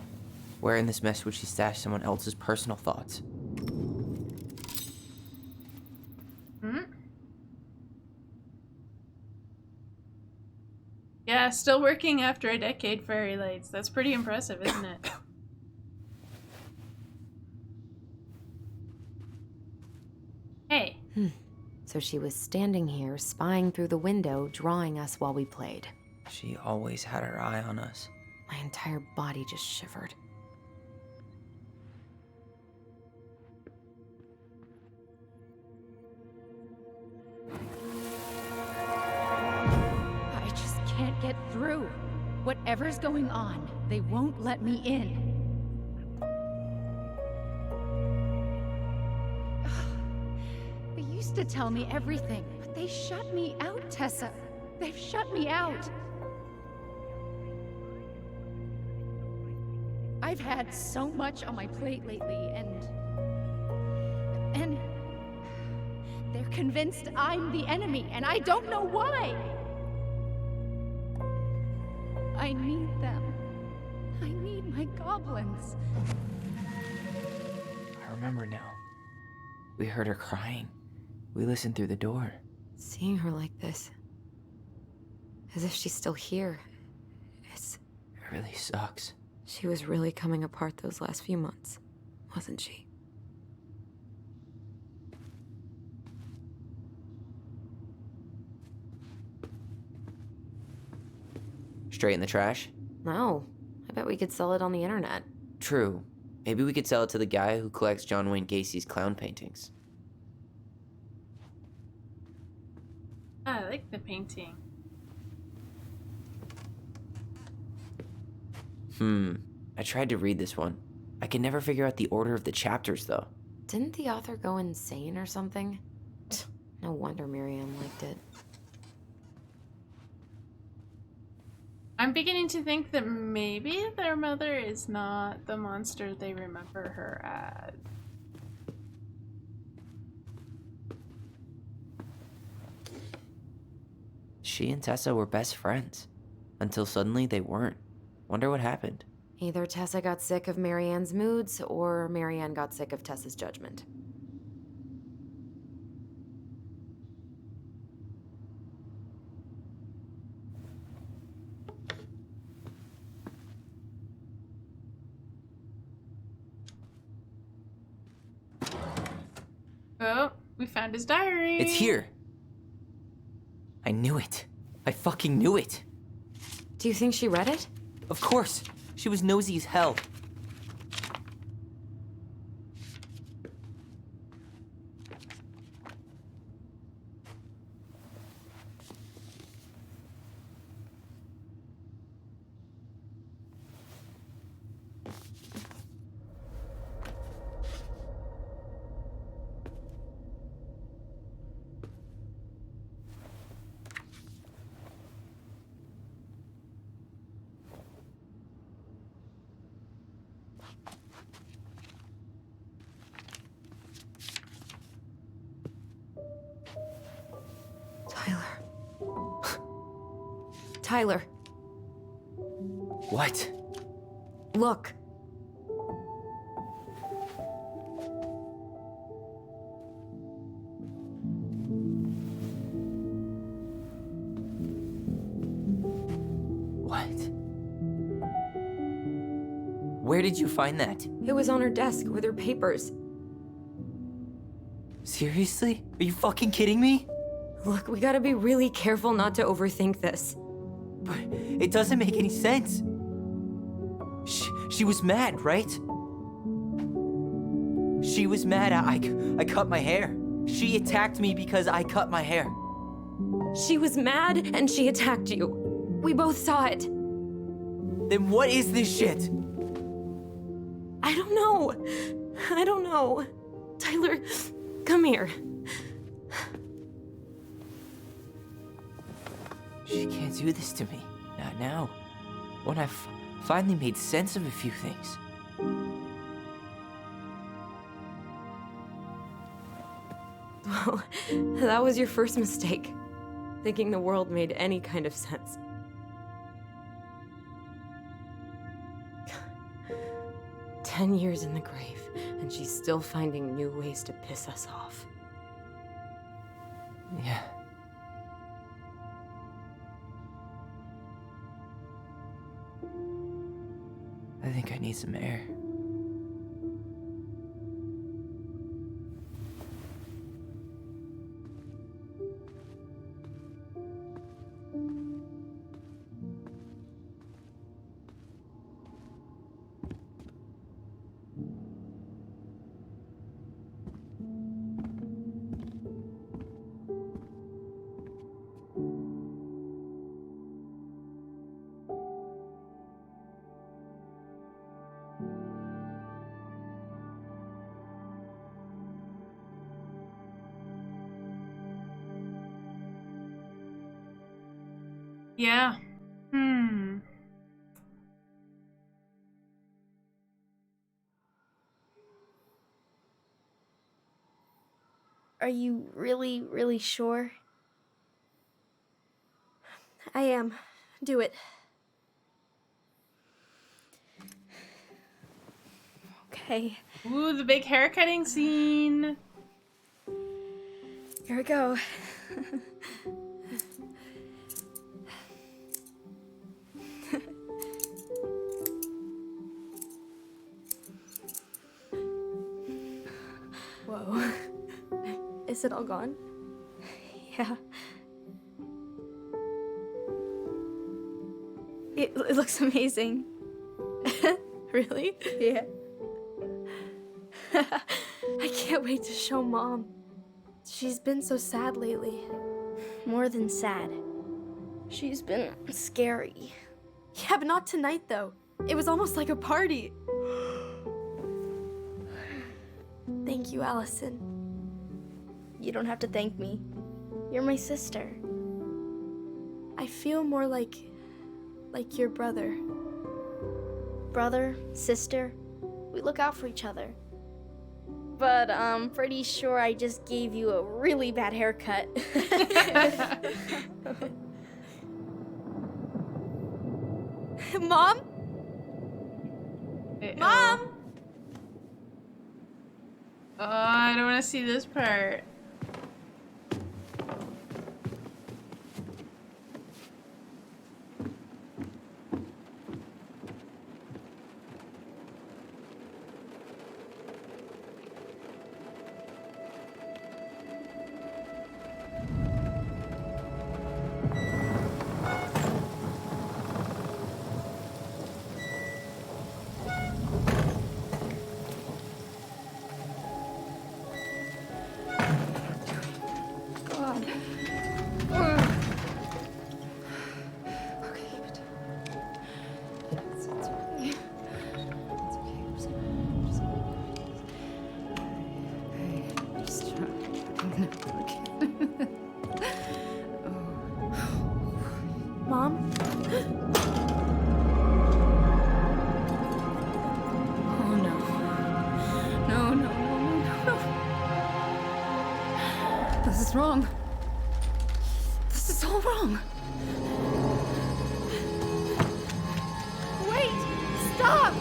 Where in this mess would she stash someone else's personal thoughts? Yeah, still working after a decade, fairy lights. That's pretty impressive, isn't it? Hey. So she was standing here, spying through the window, drawing us while we played. She always had her eye on us. My entire body just shivered. I just can't get through. Whatever's going on, they won't let me in. They used to tell me everything, but they shut me out, Tessa. They've shut me out. I've had so much on my plate lately, and they're convinced I'm the enemy, and I don't know why. I need them. I need my goblins. I remember now. We heard her crying. We listened through the door. Seeing her like this, as if she's still here, It really sucks. she was really coming apart those last few months, wasn't she? Straight in the trash? No, I bet we could sell it on the internet. True. Maybe we could sell it to the guy who collects John Wayne Gacy's clown paintings. I like the painting. I tried to read this one. I can never figure out the order of the chapters, though. Didn't the author go insane or something? No wonder Marianne liked it. I'm beginning to think that maybe their mother is not the monster they remember her as. She and Tessa were best friends. Until suddenly they weren't. Wonder what happened. Either Tessa got sick of Marianne's moods, or Marianne got sick of Tessa's judgment. Oh, we found his diary. It's here! I knew it. I fucking knew it! Do you think she read it? Of course! She was nosy as hell. Tyler. What? Look. What? Where did you find that? It was on her desk with her papers. Seriously? Are you fucking kidding me? Look, we gotta be really careful not to overthink this. But it doesn't make any sense. She was mad, right? She was mad I cut my hair. She attacked me because I cut my hair. She was mad and she attacked you. We both saw it. Then what is this shit? I don't know. I don't know. Tyler, come here. She can't do this to me. Not now. When I've finally made sense of a few things. Well, that was your first mistake. Thinking the world made any kind of sense. "10 years in the grave, and she's still finding new ways to piss us off." Yeah. I think I need some air. Yeah. Are you really, really sure? I am. Do it. Okay. Ooh, the big haircutting scene. Here we go. Whoa. Is it all gone? Yeah. It looks amazing. Really? Yeah. I can't wait to show Mom. She's been so sad lately. More than sad. She's been scary. Yeah, but not tonight, though. It was almost like a party. Thank you, Alyson. You don't have to thank me. You're my sister. I feel more like your brother. Brother, sister, we look out for each other. But I'm pretty sure I just gave you a really bad haircut. Mom? Uh-oh. Mom? Oh, I don't want to see this part. Mom? Oh no. No, no, no, no, no. This is wrong. This is all wrong. Wait! Stop!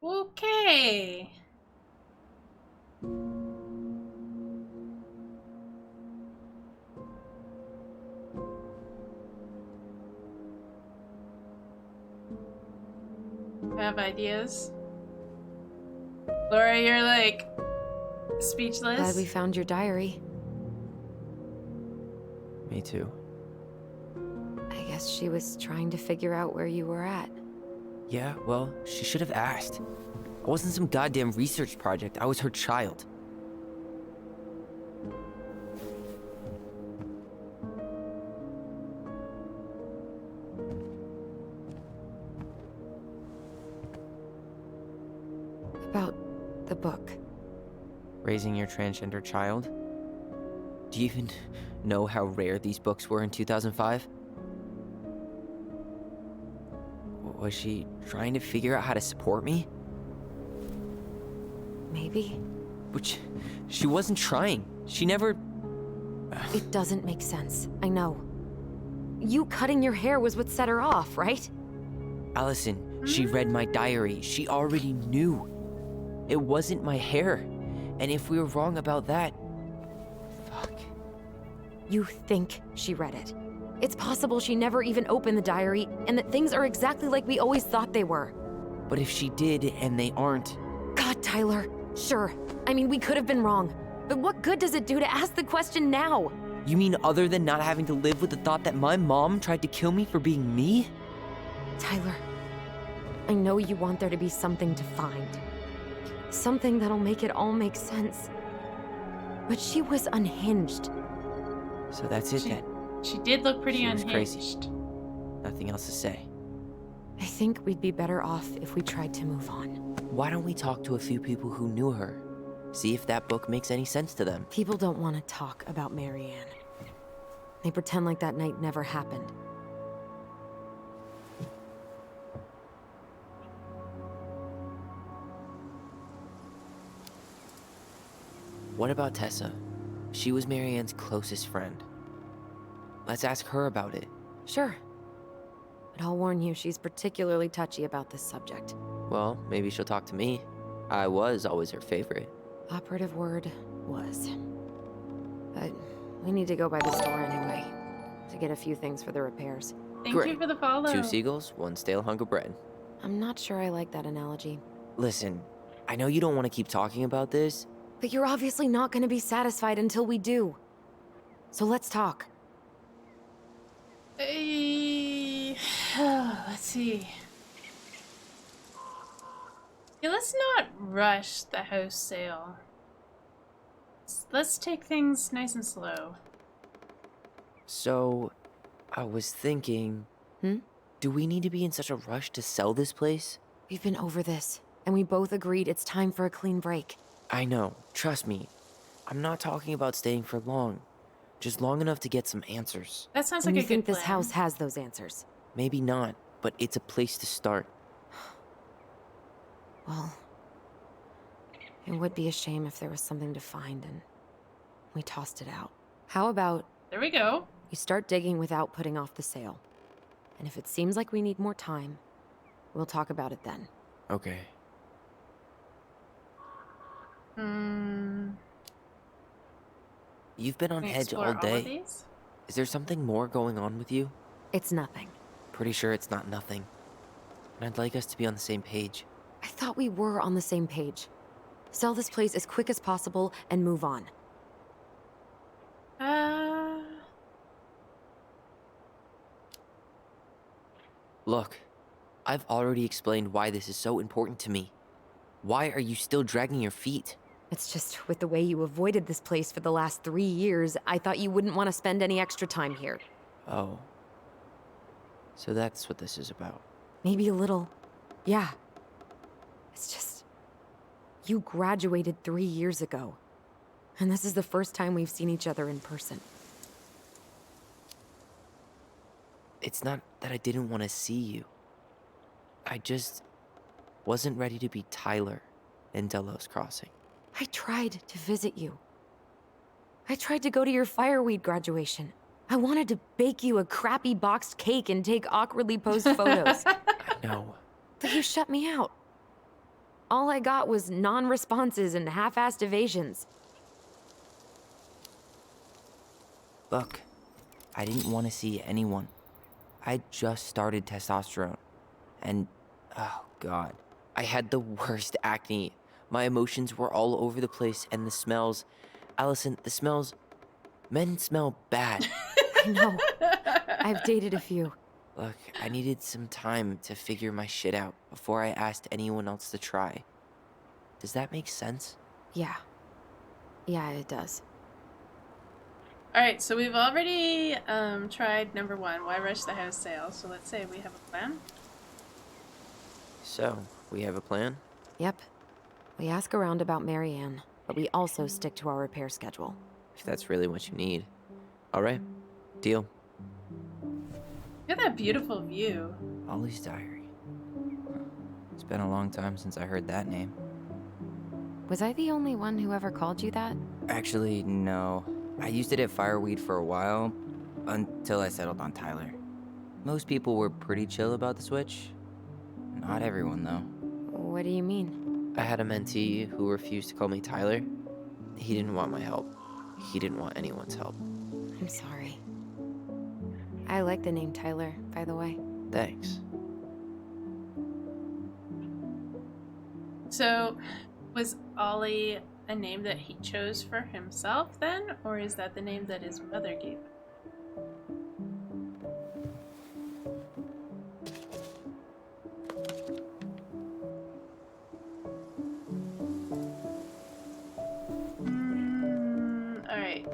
Okay. Have ideas? Laura, you're like speechless. Glad we found your diary. Me too. I guess she was trying to figure out where you were at. Yeah, well, she should have asked. I wasn't some goddamn research project. I was her child. About the book. Raising your transgender child? Do you even know how rare these books were in 2005? Was she trying to figure out how to support me? Maybe. Which, she wasn't trying. She never... It doesn't make sense. I know. You cutting your hair was what set her off, right? Alyson, she read my diary. She already knew. It wasn't my hair. And if we were wrong about that... Fuck. You think she read it. It's possible she never even opened the diary, and that things are exactly like we always thought they were. But if she did, and they aren't... God, Tyler. Sure. I mean, we could have been wrong. But what good does it do to ask the question now? You mean other than not having to live with the thought that my mom tried to kill me for being me? Tyler, I know you want there to be something to find. Something that'll make it all make sense. But she was unhinged. So that's it then. She did look pretty She was unhinged. crazy. Nothing else to say. I think we'd be better off if we tried to move on. Why don't we talk to a few people who knew her? See if that book makes any sense to them. People don't want to talk about Marianne. They pretend like that night never happened. What about Tessa? She was Marianne's closest friend. Let's ask her about it. Sure. But I'll warn you, she's particularly touchy about this subject. Well, maybe she'll talk to me. I was always her favorite. Operative word was. But we need to go by the store anyway, to get a few things for the repairs. Thank you Great. for the follow. 2 seagulls, 1 stale hunk of bread. I'm not sure I like that analogy. Listen, I know you don't want to keep talking about this. But you're obviously not going to be satisfied until we do. So let's talk. Let's see. Yeah, let's not rush the house sale. Let's take things nice and slow. So, I was thinking... Do we need to be in such a rush to sell this place? We've been over this, and we both agreed it's time for a clean break. I know, trust me. I'm not talking about staying for long. Just long enough to get some answers. That sounds And like you a think good this plan. house has those answers? Maybe not, but it's a place to start. Well, it would be a shame if there was something to find and we tossed it out. How about There we go. we start digging without putting off the sale? And if it seems like we need more time, we'll talk about it then. Okay. You've been on Can we edge explore all of day. these? Is there something more going on with you? It's nothing. Pretty sure it's not nothing. And I'd like us to be on the same page. I thought we were on the same page. Sell this place as quick as possible and move on. Look, I've already explained why this is so important to me. Why are you still dragging your feet? It's just with the way you avoided this place for the last 3 years, I thought you wouldn't want to spend any extra time here. Oh. So that's what this is about. Maybe a little. Yeah. It's just... You graduated 3 years ago. And this is the first time we've seen each other in person. It's not that I didn't want to see you. I just wasn't ready to be Tyler in Delos Crossing. I tried to visit you. I tried to go to your fireweed graduation. I wanted to bake you a crappy boxed cake and take awkwardly posed photos. I know. But you shut me out. All I got was non-responses and half-assed evasions. Look, I didn't want to see anyone. I just started testosterone. And, oh god, I had the worst acne. My emotions were all over the place, and the smells... Alyson, the smells... Men smell bad. I know. I've dated a few. Look, I needed some time to figure my shit out before I asked anyone else to try. Does that make sense? Yeah. Yeah, it does. Alright, so we've already tried number 1, why rush the house sale? So let's say we have a plan. So, we have a plan? Yep. We ask around about Marianne, but we also stick to our repair schedule. If that's really what you need. Alright, deal. Look at that beautiful view. Ollie's Diary. It's been a long time since I heard that name. Was I the only one who ever called you that? Actually, no. I used it at Fireweed for a while, until I settled on Tyler. Most people were pretty chill about the switch. Not everyone, though. What do you mean? I had a mentee who refused to call me Tyler. He didn't want my help. He didn't want anyone's help. I'm sorry. I like the name Tyler, by the way. Thanks. So, was Ollie a name that he chose for himself then? Or is that the name that his mother gave him? Alright.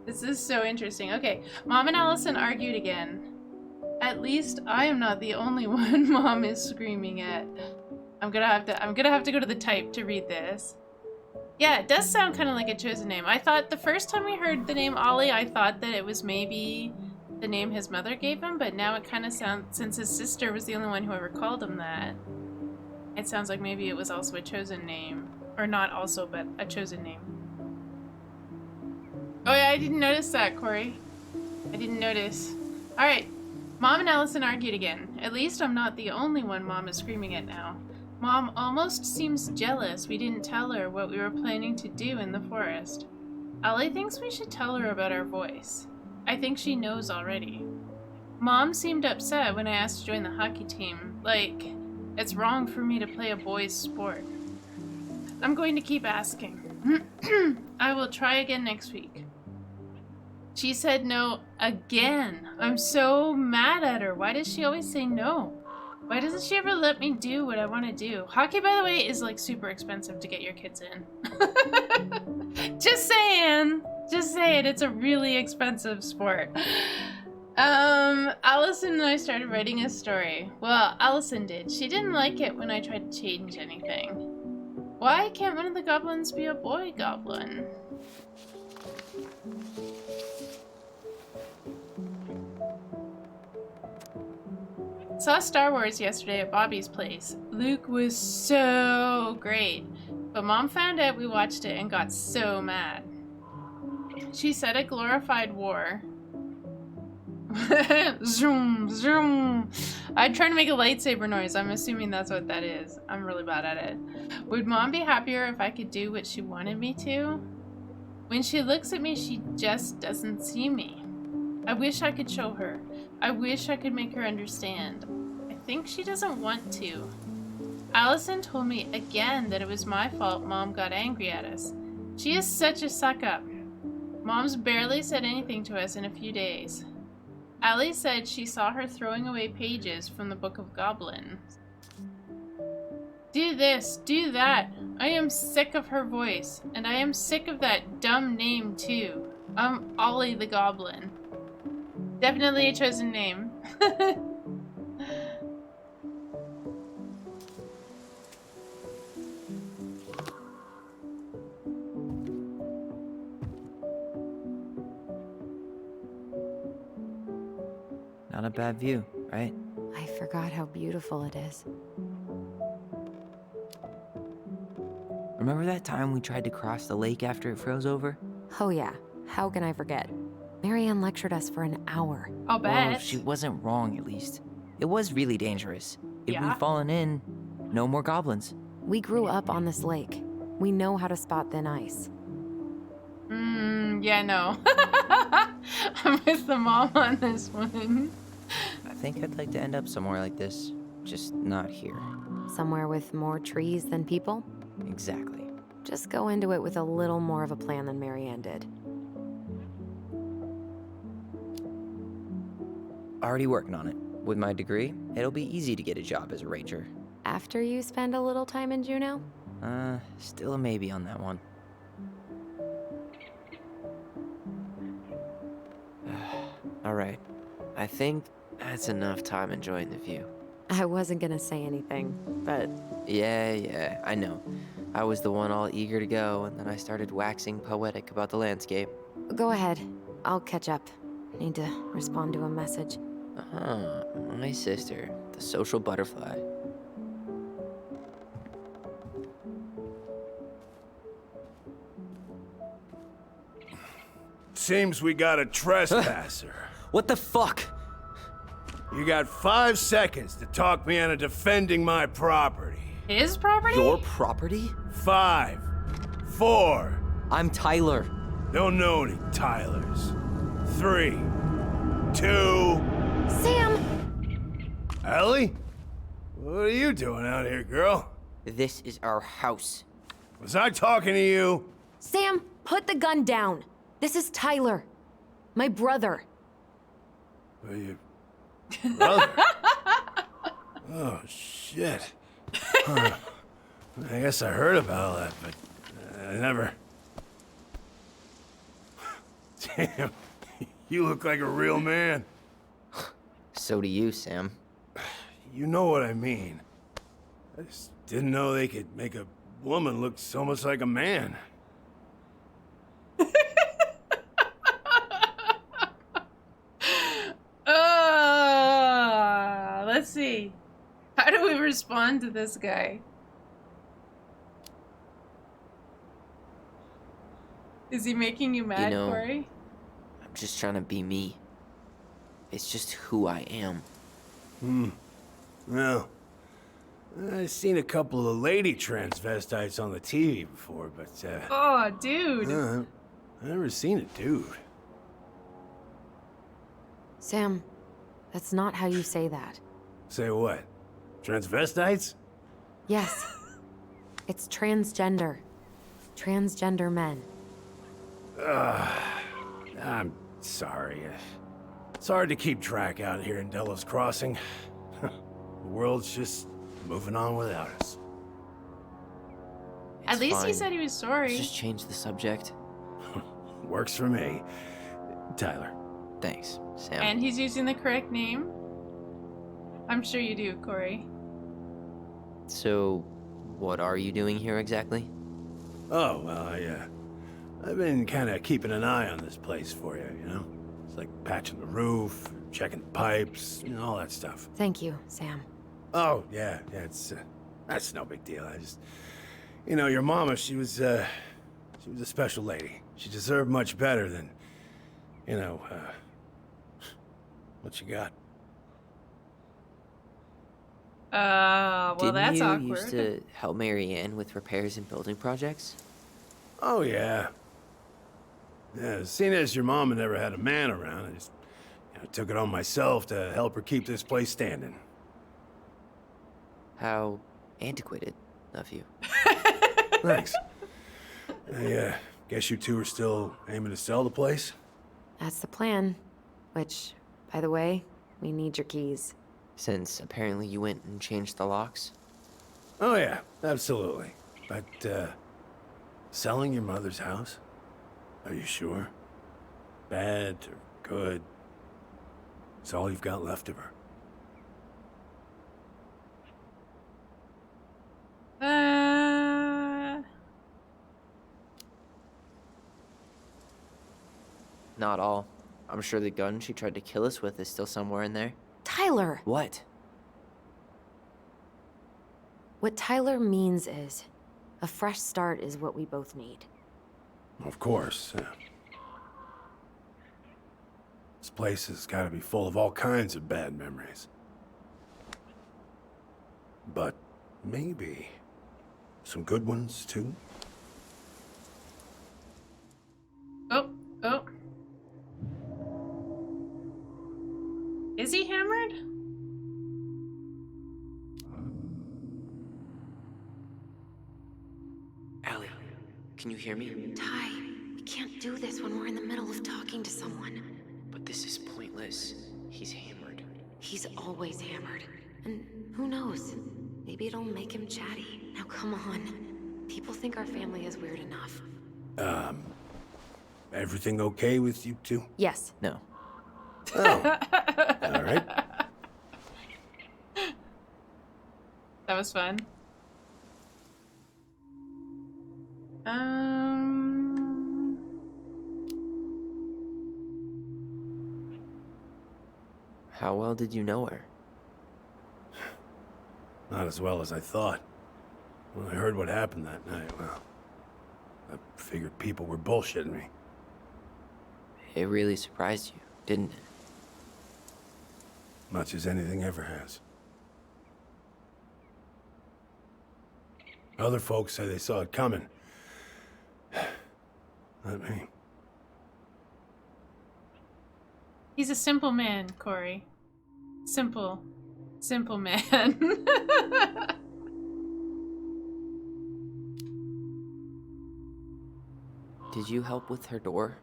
This is so interesting. Okay, Mom and Alyson argued again. At least I am not the only one Mom is screaming at. I'm gonna have to go to the type to read this. Yeah, it does sound kind of like a chosen name. I thought the first time we heard the name Ollie, I thought that it was maybe the name his mother gave him, but now it kind of sounds, since his sister was the only one who ever called him that. It sounds like maybe it was also a chosen name. Or not also, but a chosen name. Oh yeah, I didn't notice that, Corey. I didn't notice. Alright. Mom and Alyson argued again. At least I'm not the only one Mom is screaming at now. Mom almost seems jealous we didn't tell her what we were planning to do in the forest. Allie thinks we should tell her about our voice. I think she knows already. Mom seemed upset when I asked to join the hockey team. Like, it's wrong for me to play a boys' sport. I'm going to keep asking. I will try again next week. She said no again. I'm so mad at her. Why does she always say no? Why doesn't she ever let me do what I want to do? Hockey, by the way, is like super expensive to get your kids in. Just saying. Just saying. It's a really expensive sport. Alyson and I started writing a story. Well, Alyson did. She didn't like it when I tried to change anything. Why can't one of the goblins be a boy goblin? Saw Star Wars yesterday at Bobby's place. Luke was so great. But Mom found out we watched it and got so mad. She said it glorified war. Zoom, zoom. I'd try to make a lightsaber noise. I'm assuming that's what that is. I'm really bad at it. Would Mom be happier if I could do what she wanted me to? When she looks at me, she just doesn't see me. I wish I could show her. I wish I could make her understand. I think she doesn't want to. Alyson told me again that it was my fault Mom got angry at us. She is such a suck-up. Mom's barely said anything to us in a few days. Allie said she saw her throwing away pages from the Book of Goblins. Do this, do that. I am sick of her voice, and I am sick of that dumb name too. I'm Ollie the Goblin. Definitely a chosen name. Not a bad view, right? I forgot how beautiful it is. Remember that time we tried to cross the lake after it froze over? Oh yeah, how can I forget? Marianne lectured us for an hour. I'll bet. Well, she wasn't wrong, at least. It was really dangerous. If Yeah? we'd fallen in, no more goblins. We grew up on this lake. We know how to spot thin ice. Yeah, no. I'm with the mom on this one. I think I'd like to end up somewhere like this, just not here. Somewhere with more trees than people? Exactly. Just go into it with a little more of a plan than Marianne did. Already working on it. With my degree, it'll be easy to get a job as a ranger. After you spend a little time in Juneau? Still a maybe on that one. Alright. I think that's enough time enjoying the view. I wasn't gonna say anything, but... Yeah, I know. I was the one all eager to go, and then I started waxing poetic about the landscape. Go ahead. I'll catch up. Need to respond to a message. My sister, the social butterfly. Seems we got a trespasser. What the fuck? You got 5 seconds to talk me into defending my property. His property? Your property? 5, 4. I'm Tyler. Don't know any Tylers. 3, 2. Sam! Ellie? What are you doing out here, girl? This is our house. Was I talking to you? Sam, put the gun down. This is Tyler. My brother. Well, your brother? Oh, shit. Huh. I guess I heard about all that, but I never... Damn, you look like a real man. So do you, Sam. You know what I mean. I just didn't know they could make a woman look so much like a man. Let's see. How do we respond to this guy? Is he making you mad, Corey? I'm just trying to be me. It's just who I am. Well, I've seen a couple of lady transvestites on the TV before, but, Oh, dude. I've never seen a dude. Sam, that's not how you say that. Say what? Transvestites? Yes. It's transgender. Transgender men. I'm sorry. It's hard to keep track out here in Delos Crossing. The world's just moving on without us. At least he fine. said he was sorry. Let's just change the subject. Works for me. Tyler. Thanks, Sam. And he's using the correct name. I'm sure you do, Corey. So, what are you doing here exactly? Oh, well, I've been kind of keeping an eye on this place for you, you know? It's like patching the roof, checking the pipes, you know, all that stuff. Thank you, Sam. Oh, yeah, that's no big deal. I just, you know, your mama, she was a special lady. She deserved much better than, you know, what you got. Well, Didn't that's you awkward. used to help Mary Ann with repairs and building projects? Oh, yeah. Yeah, seeing as your mama never had a man around, I just took it on myself to help her keep this place standing. How antiquated of you. Thanks. I guess you two are still aiming to sell the place? That's the plan. Which, by the way, we need your keys. Since apparently you went and changed the locks? Oh, yeah, absolutely. But, selling your mother's house? Are you sure? Bad or good? It's all you've got left of her. Not all. I'm sure the gun she tried to kill us with is still somewhere in there. Tyler! What? What Tyler means is, a fresh start is what we both need. Of course. This place has got to be full of all kinds of bad memories. But maybe some good ones, too? Oh. Is he hammered? Allie, can you hear me? Ty, we can't do this when we're in the middle of talking to someone. But this is pointless. He's hammered. He's always hammered. And who knows? Maybe it'll make him chatty. Now come on. People think our family is weird enough. Everything okay with you two? Yes. No. Oh. All right. That was fun. How well did you know her? Not as well as I thought. When I heard what happened that night, well, I figured people were bullshitting me. It really surprised you, didn't it? Much as anything ever has. Other folks say they saw it coming. Not me. He's a simple man, Corey. Simple man. Did you help with her door?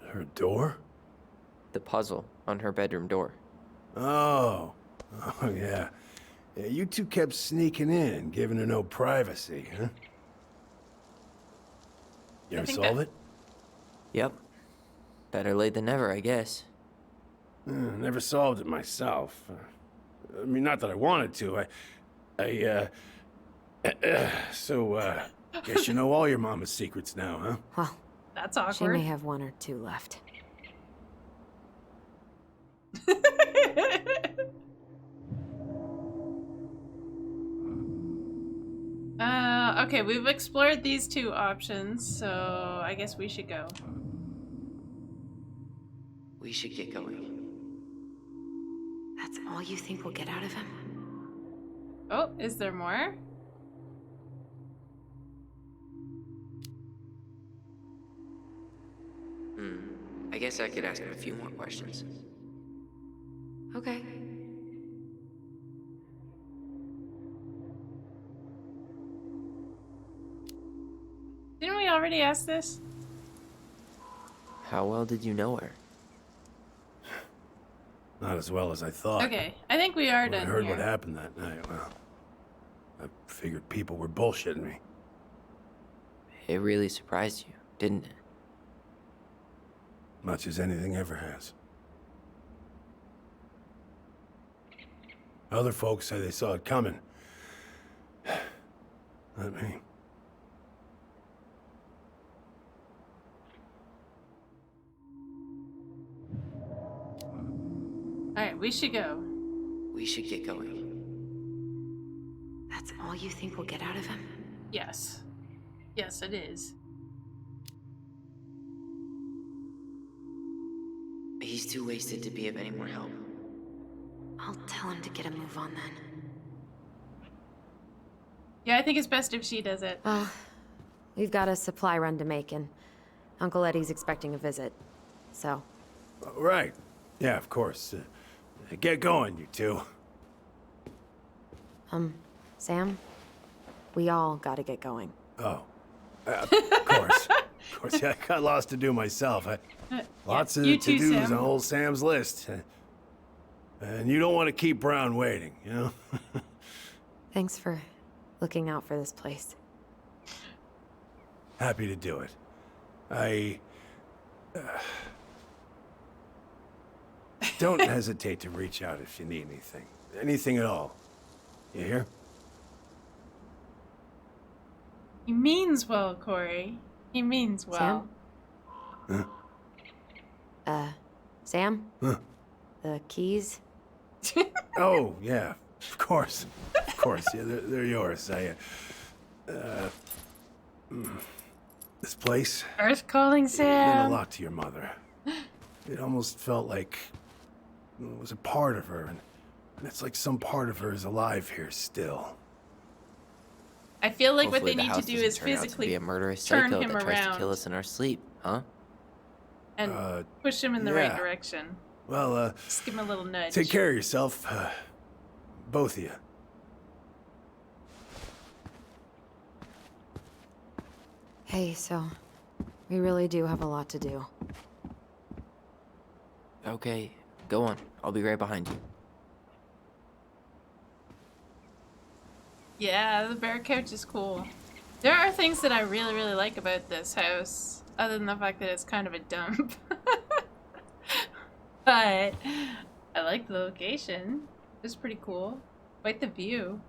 Her door? The puzzle on her bedroom door. Oh, yeah. Yeah, you two kept sneaking in, giving her no privacy, huh? You ever solve it? Yep. Better late than never, I guess. Never solved it myself. I mean, not that I wanted to. Guess you know all your mama's secrets now, huh? Well, That's she awkward. may have one or two left. Okay, we've explored these two options, so I guess we should go. We should get going. That's all you think we'll get out of him? Oh, is there more? I guess I could ask him a few more questions. Okay. Didn't we already ask this? How well did you know her? Not as well as I thought. Okay, I think we are When I done heard here. what happened that night, well, I figured people were bullshitting me. It really surprised you, didn't it? Much as anything ever has. Other folks say they saw it coming. Not me. Alright, we should go. We should get going. That's all you think we'll get out of him? Yes. Yes, it is. He's too wasted to be of any more help. I'll tell him to get a move on then. Yeah, I think it's best if she does it. We've got a supply run to make, and Uncle Eddie's expecting a visit. So, Right. Yeah, of course. Get going, you two. Sam, we all gotta get going. Oh. Of course. Of course, yeah, I got lots to do myself. Lots of you too, to-dos Sam. on old Sam's list. And you don't want to keep Brown waiting, you know? Thanks for looking out for this place. Happy to do it. Don't hesitate to reach out if you need anything. Anything at all. You hear? He means well, Corey. He means well. Sam? Huh? The keys? Oh, yeah. Of course. Of course. Yeah, they're yours. This place Earth calling meant a Sam. lot to your mother. It almost felt like it was a part of her, and it's like some part of her is alive here still. I feel like what Hopefully they the need to house do doesn't is turn out to physically be a murderous turn psycho him that tries to kill around. us in our sleep, huh? And push him in the right yeah. direction. Well, Just give him a little nudge. take care of yourself, both of you. Hey, so we really do have a lot to do. Okay, go on. I'll be right behind you. Yeah, the bear couch is cool. There are things that I really, really like about this house, other than the fact that it's kind of a dump. But I like the location. It's pretty cool. Quite the view.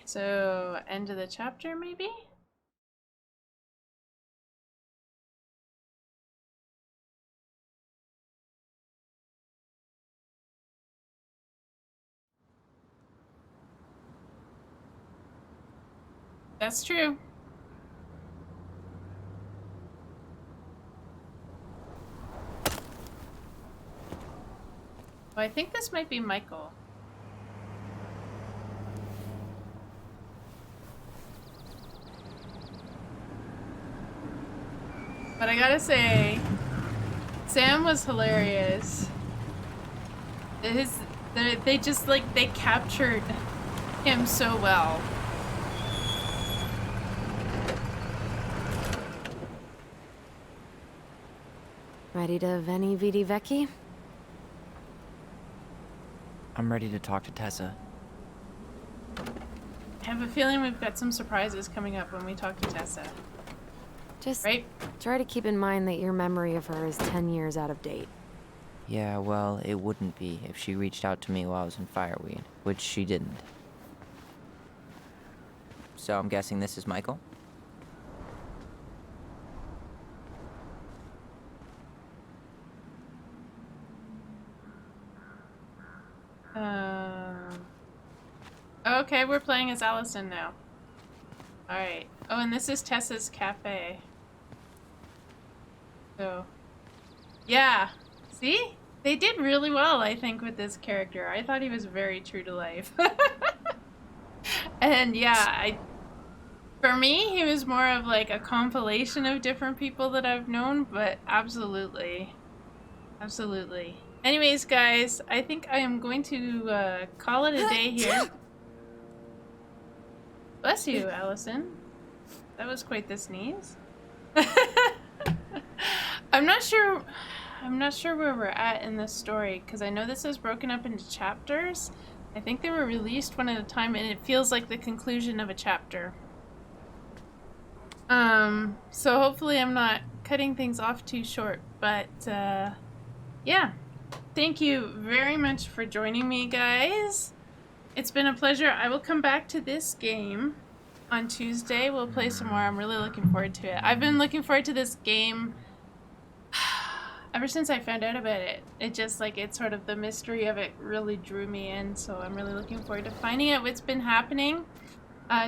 So, end of the chapter, maybe? That's true. Oh, I think this might be Michael. But I gotta say, Sam was hilarious. They just like, they captured him so well. Ready to Veni Vidi Vecchi? I'm ready to talk to Tessa. I have a feeling we've got some surprises coming up when we talk to Tessa. Just Right? try to keep in mind that your memory of her is 10 years out of date. Yeah, well, it wouldn't be if she reached out to me while I was in Fireweed, which she didn't. So I'm guessing this is Michael? Okay, we're playing as Alyson now. Alright. Oh, and this is Tessa's cafe. So, yeah. See? They did really well, I think, with this character. I thought he was very true to life. And yeah, for me, he was more of like a compilation of different people that I've known, but absolutely. Absolutely. Anyways, guys, I think I am going to call it a day here. Bless you, Alyson. That was quite the sneeze. I'm not sure where we're at in this story, because I know this is broken up into chapters. I think they were released one at a time, and it feels like the conclusion of a chapter. So hopefully I'm not cutting things off too short, but yeah. Thank you very much for joining me, guys. It's been a pleasure. I will come back to this game on Tuesday. We'll play some more. I'm really looking forward to it. I've been looking forward to this game ever since I found out about it. It just, like, it's sort of the mystery of it really drew me in, so I'm really looking forward to finding out what's been happening.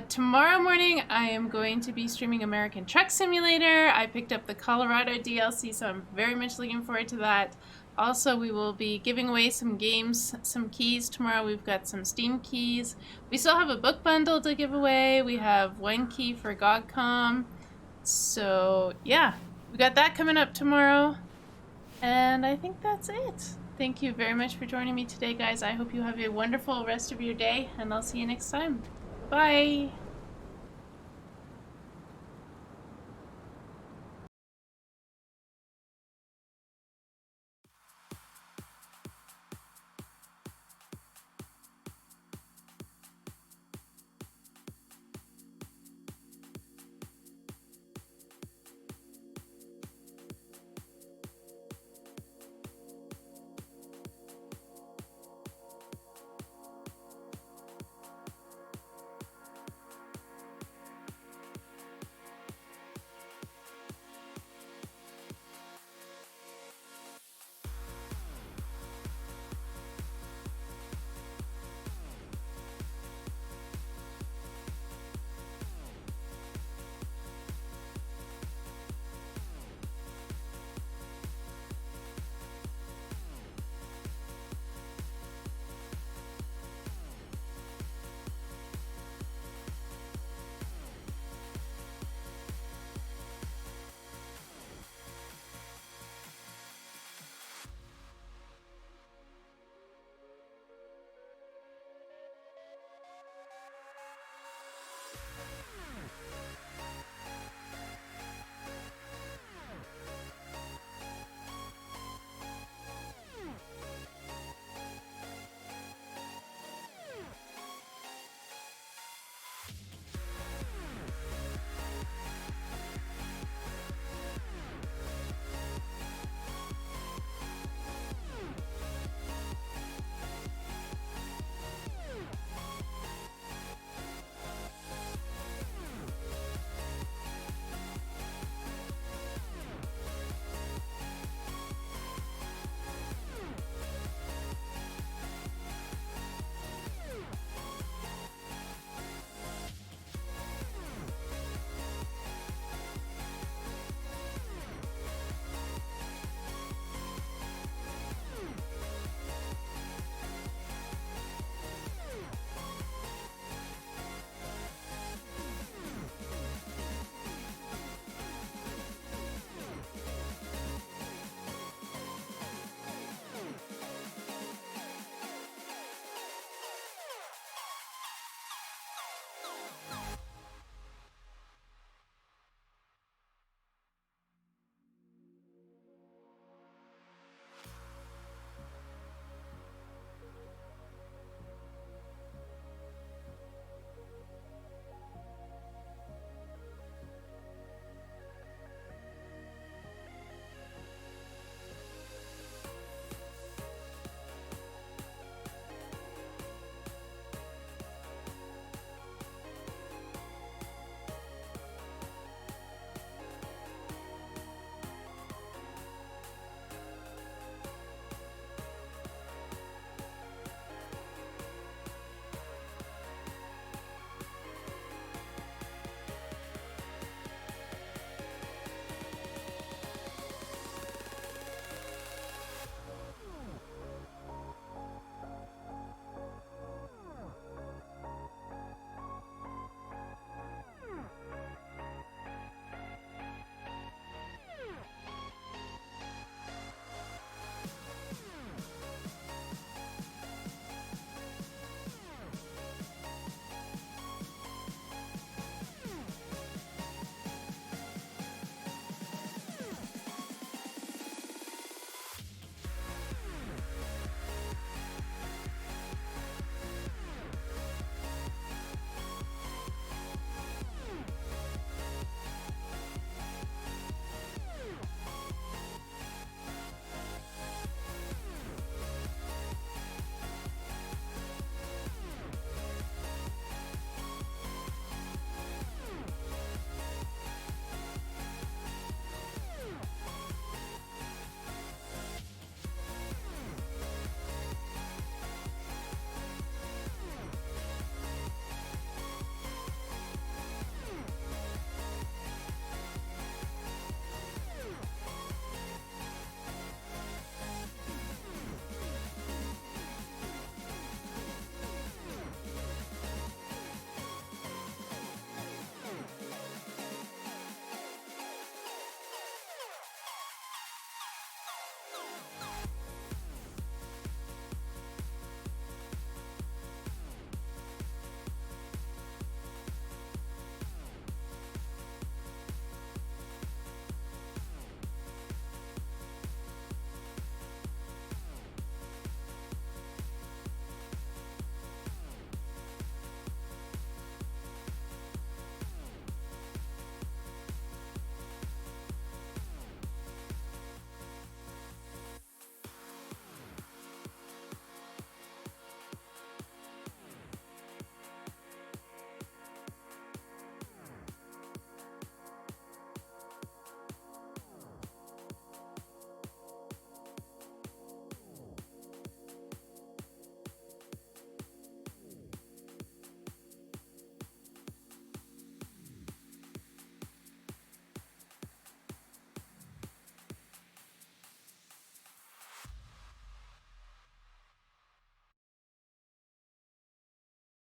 Tomorrow morning, I am going to be streaming American Truck Simulator. I picked up the Colorado DLC, so I'm very much looking forward to that. Also, we will be giving away some games, some keys tomorrow. We've got some Steam keys. We still have a book bundle to give away. We have one key for GOGCOM. So, yeah, we got that coming up tomorrow. And I think that's it. Thank you very much for joining me today, guys. I hope you have a wonderful rest of your day, and I'll see you next time. Bye!